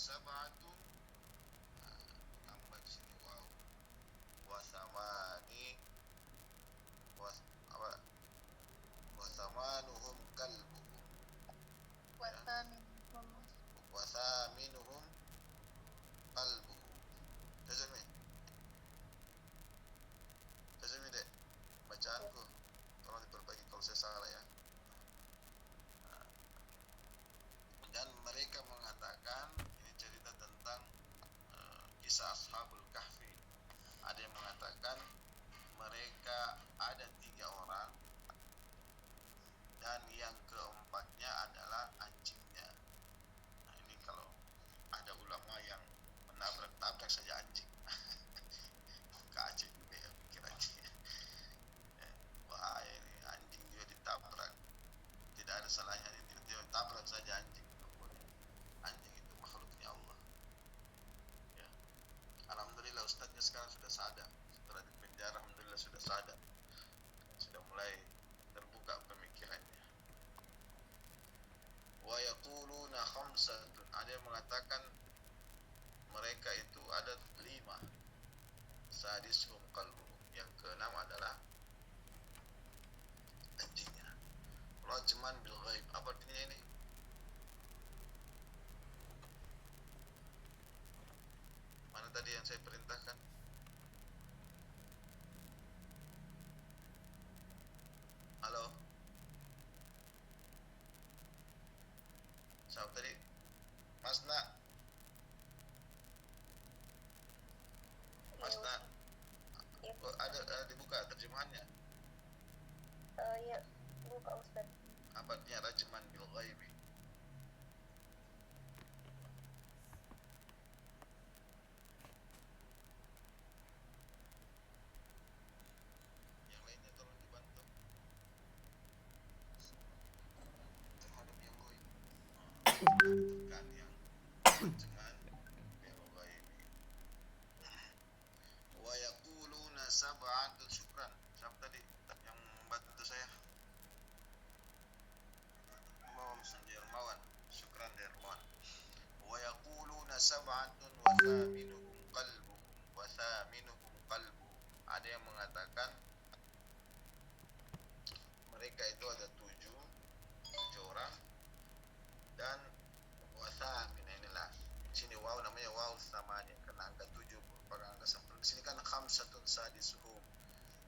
sab'atun, tambah di sini waw, wa thamani, apa, wa thamanuhum kalbuhum, wa thaminuhum qalbuhum. Jazmi dek, bacaanku tolong diperbaiki kalau saya salah ya. Dan mereka mengatakan, ini cerita tentang kisah Ashabul Kahfi. Ada yang mengatakan mereka ada 3 orang dan yang keempatnya adalah anjingnya. Nah, ini kalau ada ulama yang menabrak saja anjing. Ke Aceh juga ya pikirannya. Wah, ini anjing juga ditabrak. Tidak ada salahnya, dia tabrak saja anjing. Anjing itu makhluknya Allah. Ya. Alhamdulillah ustadznya sekarang sudah sadar. Setelah di penjara alhamdulillah sudah sadar. Sudah mulai terbuka pemikirannya. Wa yaquluna khamsatun, ada yang mengatakan mereka itu ada 5. Sadisuhum qalbuhum, yang keenam adalah anjingnya. Rajman bil ghaib, apa artinya ini? Mana tadi yang saya perintahkan? Halo? Siapa tadi? Mas Nak? Mas Nak? Oh, ada dibuka terjemahannya? Ya, buka Ustaz. Apa artinya rajman bil ghaibi? Yang lainnya tolong dibantu terhadap yang ghaib. Bukan yang rajman bil ghaibi. Wa yaquluna sab'atun, syukran. Siapa tadi yang membantu saya? Dermawan. Syukran Dermawan. Wa yaquluna sab'atun wa thaminuhum qalbuhum, wa thaminuhum qalbuhum. Ada yang mengatakan mereka itu ada 7 orang dan wa thamin, inilah sini waw namanya waw thamani karena angka 7 merupakan angka sempurna. Di sini kan khamsatun sadisuhum,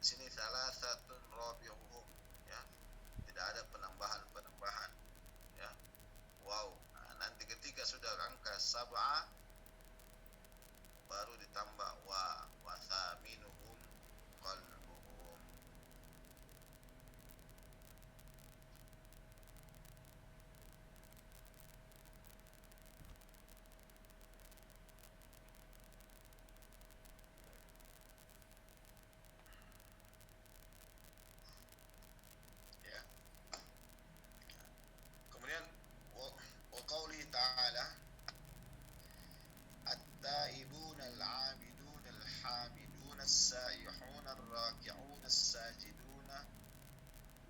di sini thalathatun rabi'uhum, ya. Tidak ada penambahan ya. Wow. Nah, nanti ketika sudah angka 7 baru ditambah wa thaminuhum qalbuhum. Ya. Kemudian wa qauli ta'ala at-taibuna al-'abiduna al-hamiduna as-saihuna ar-raki'una as-sajiduna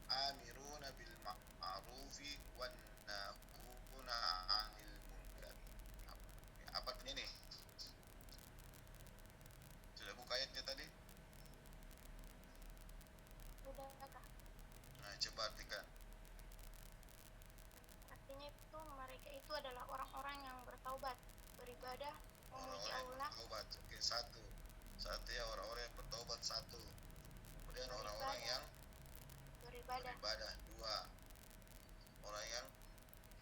amiruna bil ma'rufi wan nahuna 'anil munkar. Apa artinya ini? Sudah buka ayatnya tadi? Udah kak. Nah, coba artikan. Artinya itu mereka itu adalah orang-orang yang bertaubat, beribadah, memuji Orang-orang yang Allah, bertaubat. Oke, satu ya, orang-orang yang bertaubat 1. Kemudian orang-orang yang beribadah, beribadah 2. Orang yang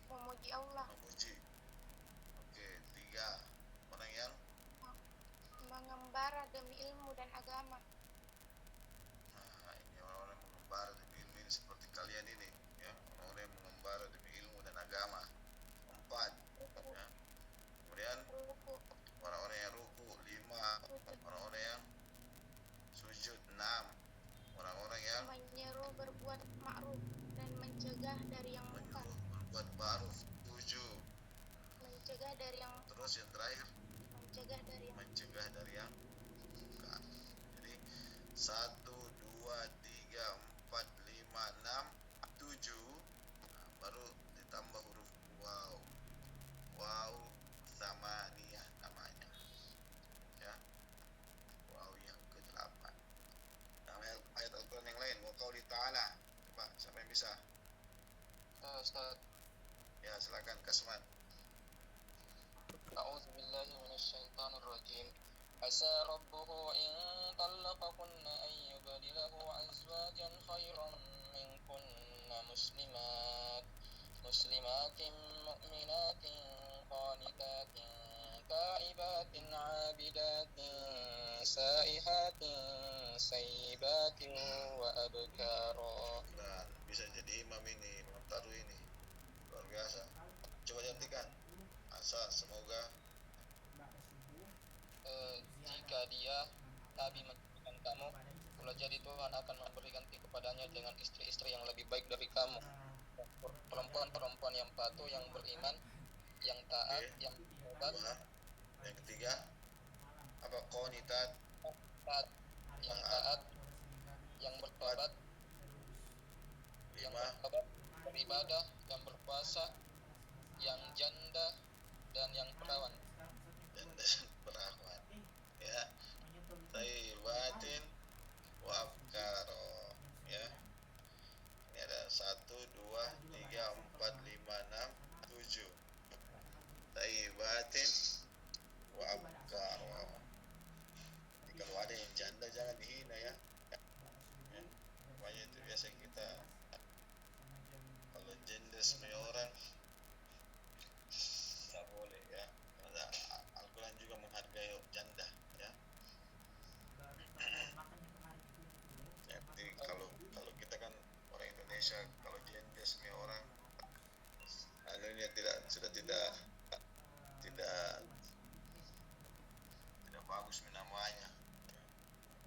memuji Allah, memuji. Oke, 3. Orang yang mengembara demi ilmu dan agama. nah, ini orang-orang yang mengembara demi ilmu, ini seperti kalian ini, ya, orang-orang yang mengembara demi ilmu dan agama. 4. Ruku, Ya. Kemudian ruku, orang-orang yang ruku. 5. Orang-orang yang sujud. 6. Orang-orang yang menyeru berbuat ma'ruf dan mencegah dari yang munkar, menyuruh berbuat ma'ruf. 7. mencegah dari yang Terus yang terakhir mencegah dari yang mencegah dari yang munkar. Jadi 1, 2, 3, 4, 5, 6, 7. Nah, baru ditambah huruf waw. Waw sama qauli ta'ala. Coba siapa yang bisa? Ustaz. Ya, silakan Kasman. A'udzu billahi minasyaitonir rajim. Asa rabbuhu in talaqakunna an yubdilahu azwajan khairan minkunna muslimatin mu'minatin qanitatin ta'ibatin 'abidatin sa'ihatin sayyibatin wa abkara. Nah, bisa jadi imam ini, imam taruh ini. Luar biasa. Coba diartikan. Asa, semoga jika dia Nabi memberikan kamu, boleh jadi Tuhan akan memberi ganti kepadanya dengan istri-istri yang lebih baik dari kamu, perempuan-perempuan yang patuh, yang beriman, yang taat, yang bertobat, dua. Yang ketiga apa? Qanitat, yang taat, yang bertobat, yang lima. bertobat, beribadah, yang berpuasa, yang janda, dan yang perawan. Dan perawan. Ya. Tayyibatin wa abkaro. Ya. Ini ada 1, 2, 3, 4, 5, 6, 7. Tayyibatin wa abkaro. Jadi kalau ada yang janda jangan dihina ya. Ya. Makanya itu biasa kita kalau janda semua orang tak boleh ya. Karena Al-Quran juga menghargai janda ya. Ya, jadi kalau kita kan orang Indonesia, kalau janda semua orang, anunya sudah tidak bagus namanya.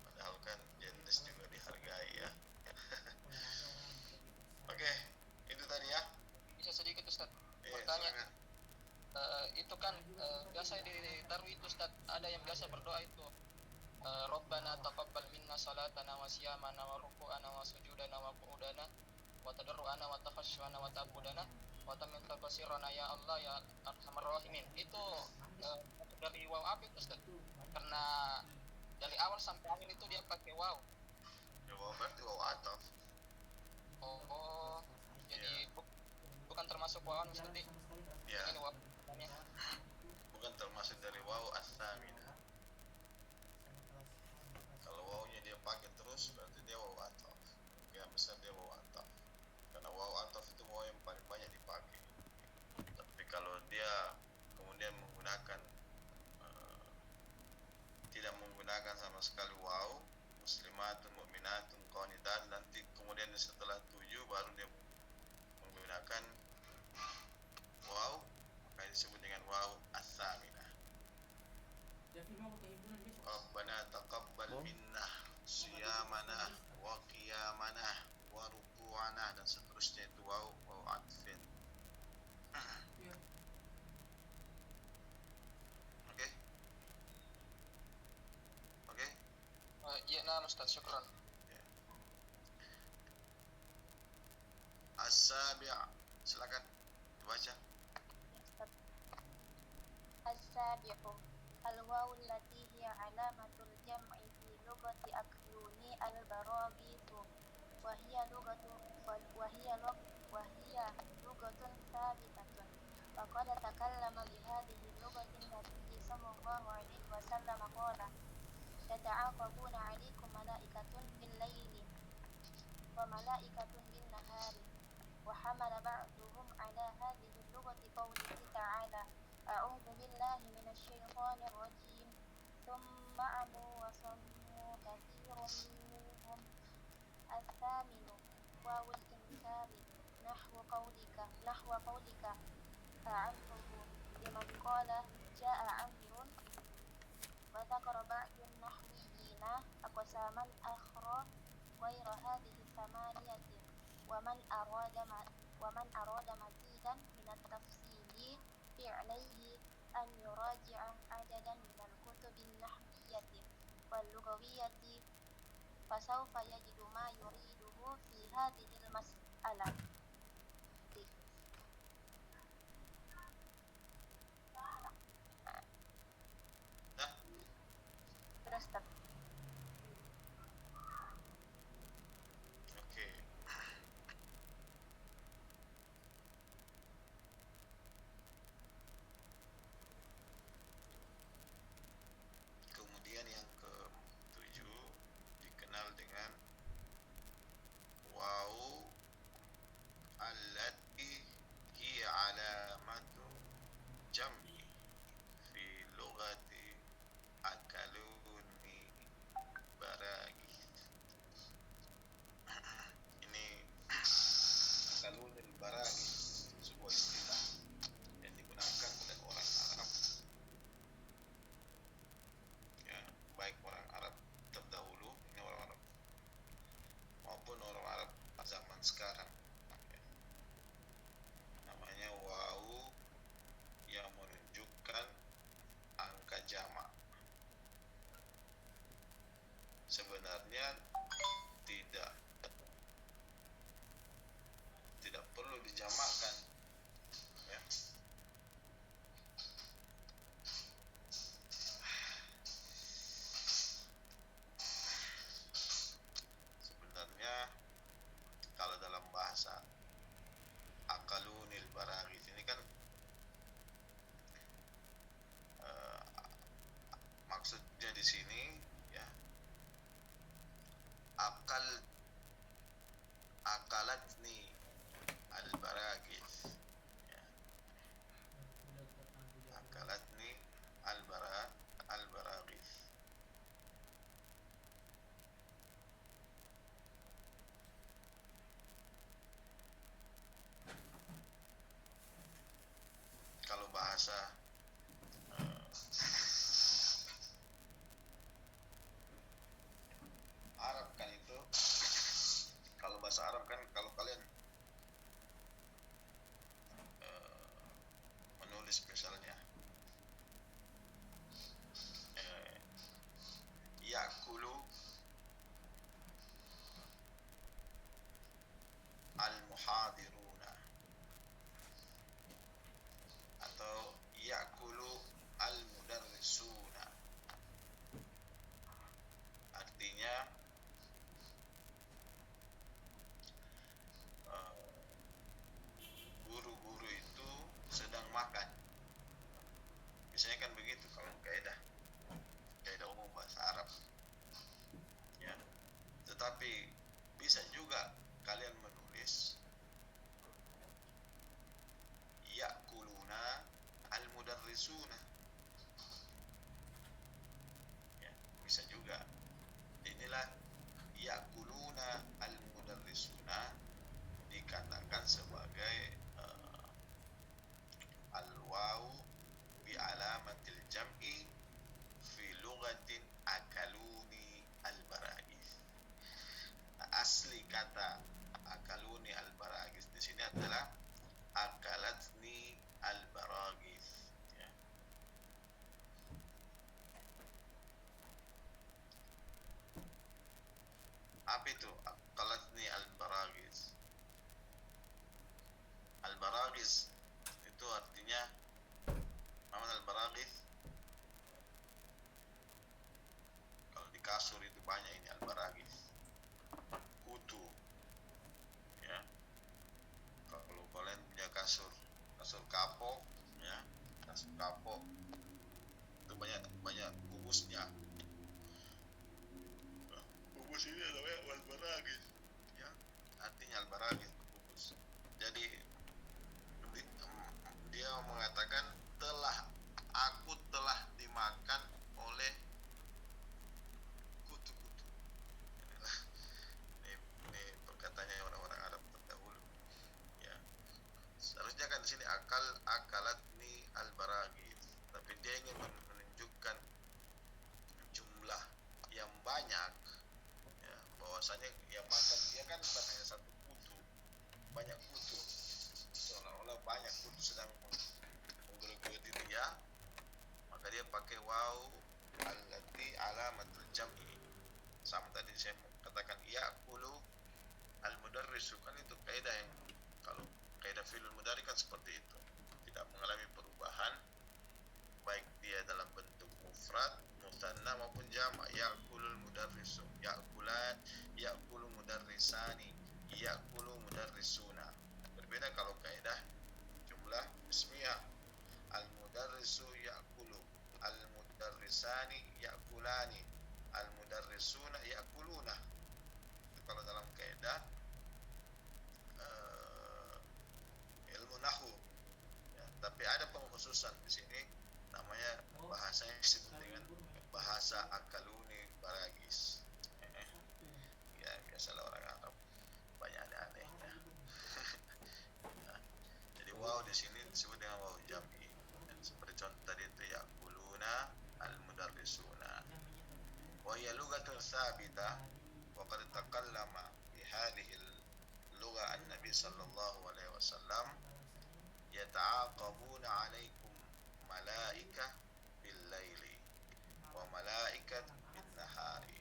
Padahal kan janda juga dihargai ya. Oke, itu tadi ya. Bisa sedikit Ustaz Iya, bertanya. silakan. Itu kan biasa ditaruh itu Ustaz, ada yang biasa berdoa itu Rabbana taqabbal minna salatana wa siyamana wa ruku'ana wa sujudana wa qu'udana wa tadarru'ana wa takhassyu'ana wa ta'budana wa tamin taqsirana ya Allah ya arhamar rahimin. Itu dari waw apa itu Ustaz? Karena dari awal sampai akhir itu dia pakai waw. Ya, waw berarti waw ataf. Oh, jadi bukan termasuk waw Ustaz. Ya, Ini waw. bukan termasuk dari waw as-saminah. Kalau wawnya dia pakai terus berarti dia waw ataf. Ya, besar dia waw ataf. Karena waw ataf itu waw yang paling banyak dipakai. Tapi kalau dia kemudian menggunakan tidak menggunakan sama sekali waw, muslimatun mu'minatun qanitat, nanti kemudian setelah 7 baru dia menggunakan waw, maka disebut dengan waw as-saminah. Rabbana taqabbal minna siyamana wa qiyamana wa ruku'ana, dan seterusnya itu waw atfin. Oke. Ya, nah Ustaz, syukran. As-sabi', silakan dibaca. As-sabiqu al-wawu allati hiya alamatul jam'i fi lughati akyuni al-baraghisu wa hiya lughatun thabitatun wa qad takallama bi hadhihi lughati an-nabiy sallallahu alaihi wasallam qala tata'aqabuna 'alaikum malaikatun bil-laili wa malaikatun bin-nahari wa hamala ba'duhum 'ala hadhihi al-lughati qawlihi ta'ala أعوذ بالله من الشيطان الرجيم ثم عموا وصموا كثير منهم الثامن واو الإنكار نحو قولك فعمره لمن قال جاء عمرو وذكر بعض النحويين أقساما أخرى غير هذه الثمانية ومن أراد مزيدا من التفصيل عليه أن يراجع عددا من الكتب النحوية واللغوية فسوف يجد ما يريده في هذه المسألة. bahasa Arab kan itu, kalau bahasa Arab kan kalau kalian menulis misalnya yakulu al-muhadiruna atau yakulu al-mudarrisuna, artinya guru-guru itu sedang makan. Biasanya kan begitu kalau kaidah umum bahasa Arab ya. Tetapi bisa juga kalian menulis yakuluna al-mudarrisuna ya, bisa juga. Inilah yakuluna al-mudarrisuna dikatakan sebagai al-waw bi alamatil jam'i fi lughatin akaluni al-baragis. Asli kata akaluni al-baragis di sini adalah akalatni al-baragis ya. Apa itu akalatni al-baragis? Al-baragis itu artinya nama al-baragis. Kalau di kasur itu banyak ini al-baragis, kutu ya. Kalau kalian punya kasur kapok ya, kasur kapok itu banyak kubusnya. Kubus ini namanya al-baragis ya, artinya al-baragis kubus. Jadi dia mengatakan aku telah dimakan oleh kutu-kutu. Ini perkataannya orang-orang Arab terdahulu ya. Seharusnya kan di sini akalatni al-baragis, tapi dia ingin menunjukkan jumlah yang banyak ya, bahwasanya yang makan dia kan bukan hanya satu kutu, banyak kutu, seolah-olah banyak kutu sedang menggerogoti dia, maka dia pakai waw allati alamatul jam'i. Sama tadi saya katakan yakulu al-mudarrisu, kan itu kaidah yang kalau kaidah fi'il mudhari kan seperti itu, tidak mengalami perubahan baik dia dalam bentuk mufrad, musanna maupun jamak. Yakulul mudarrisu, yakulan, yakulu mudarrisani, yakulu mudarrisuna. Berbeda kalau kaidah jumlah ismiyah, al-mudarrisu yakulu, al-mudarrisani yakulani, al-mudarrisuna yakuluna. Itu kalau dalam kaidah ilmu nahwu ya. Tapi ada pengkhususan di sini, namanya bahasanya disebut dengan bahasa akaluni baragis ya. Biasalah orang Arab banyak aneh-aneh ya. Ya. Jadi waw di sini disebut dengan waw jam'i. Seperti contoh tadi itu yakuluna al-mudarrisuna. Wa hiya lughatun tsabitah wa qad takallama bi hadhihi al-lugha an-nabi sallallahu alaihi wasallam yata'aqabuna 'alaikum malaikah bil-laili wa malaikat bin-nahari.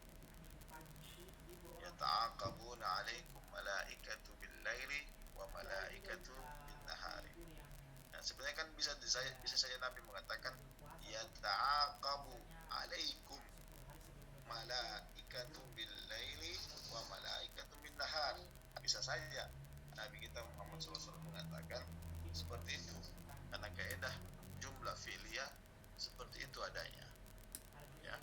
Yata'aqabuna 'alaikum malaikatu bil-laili wa malaikatu bin-nahari. Nah, sebenarnya kan bisa saja Nabi mengatakan yata'aqabu 'alaikum malaikatu bil-laili wa malaikatu bin-nahari. Bisa saja Nabi kita Muhammad SAW mengatakan seperti itu, karena kaidah jumlah fi'liyah seperti itu adanya ya.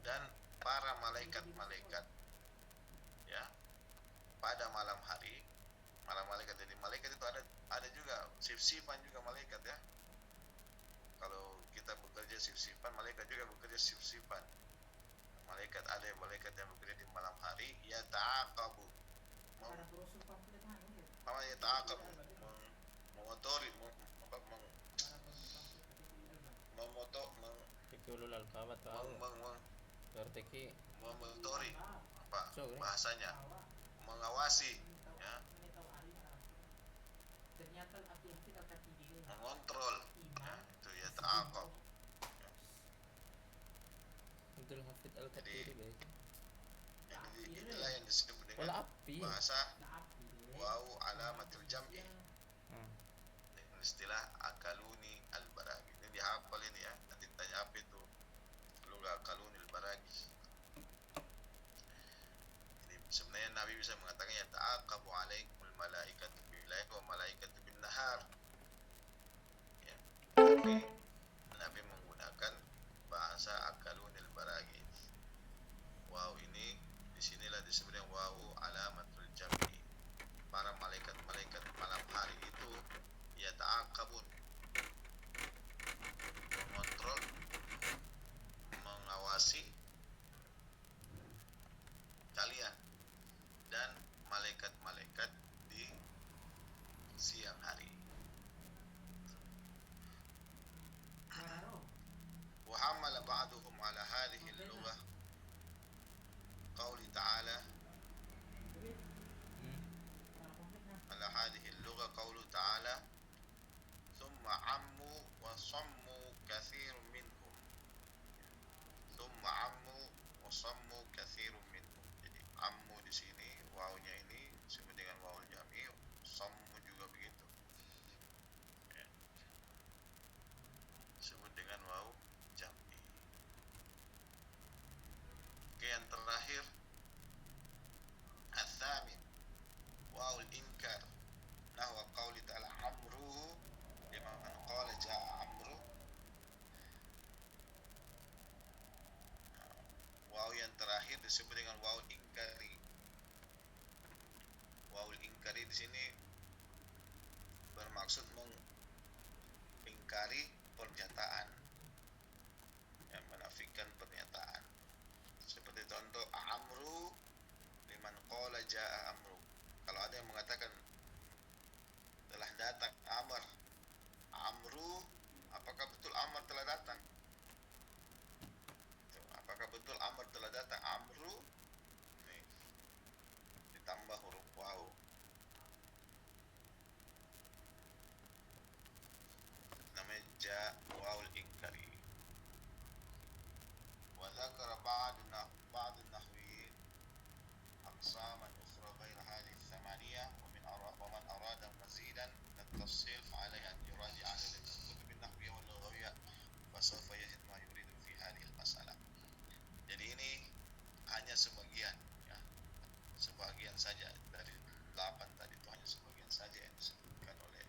Dan para malaikat-malaikat ya pada malam hari, malaikat, jadi malaikat itu ada juga sif-sifan juga malaikat ya. Kalau kita bekerja sif-sifan, malaikat juga bekerja sif-sifan. Malaikat ada yang bekerja di malam hari, ya ta'aqabu, mengotori memoto Fikulul alqabat memotori apa bahasanya, mengawasi ya, mengontrol ya, itu ya ta'aqab. Abdul Hafid Al-Qatiri baik. Jadi inilah yang disebut dengan bahasa wawu alamatul jam'i. Dengan istilah akaluni al-baragi. Ini dihafal ini ya. Nanti tanya apa itu lugha akaluni al-baragi. Jadi sebenarnya Nabi bisa mengatakan ya ta'aqabu alaikumul malaikatu bil-lail wa malaikatu bin-nahar. Ya. Tapi Nabi menggunakan bahasa akaluni al-baragi. Waw ini disinilah disebut dengan wawu alamatul jam'i. Para malaikat-malaikat malam hari itu ya ta'aqabun, mengontrol, mengawasi kalian dan malaikat-malaikat di siang hari. Wa hamala ba'duhum ala hadhihi al-lughah qauli ta'ala ala hadhihi al-lugha qaulu ta'ala thumma ammu wa sammu katsirun minhum. Thumma ammu wa sammu katsirun minhum. Jadi ammu di sini wawunya ini disebut dengan wawul jam'i, sammu juga begitu. Ya. Disebut dengan wawu jam'i. Oke, yang terakhir ats-tsamin wawul inkar nahwa qauli ta'ala amruhu liman qala ja'a amru. Wawu yang terakhir disebut dengan wawu inkari. Wawu inkari di sini bermaksud mengingkari pernyataan, yang menafikan pernyataan. Seperti contoh amru liman qala ja'a amru. Kalau ada yang mengatakan telah datang Amr, Amru, apakah betul Amr telah datang? Apakah betul Amr telah datang? Amru, nih, ditambah huruf wawu. Namanya ja wawul inkari. Wa dzakara ba'd an-nahwiyyin aqsaman ukhra ghair hadhihi ats-thamaniyah wa man arada mazidan min at-tafsil fa'alayhi an yuraji'a ala kutub an-nahwiyyah wal lughawiyyah fa sawfa yajid ma yuridu fi hadhihi al-mas'alah. Jadi ini hanya sebagian ya. Sebagian saja dari 8 tadi, itu hanya sebagian saja yang disebutkan oleh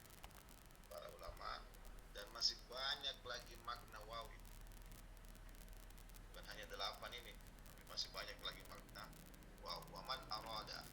para ulama, dan masih banyak lagi makna wawi. Bukan hanya 8 ini, tapi masih banyak lagi makna waw. Wa man arada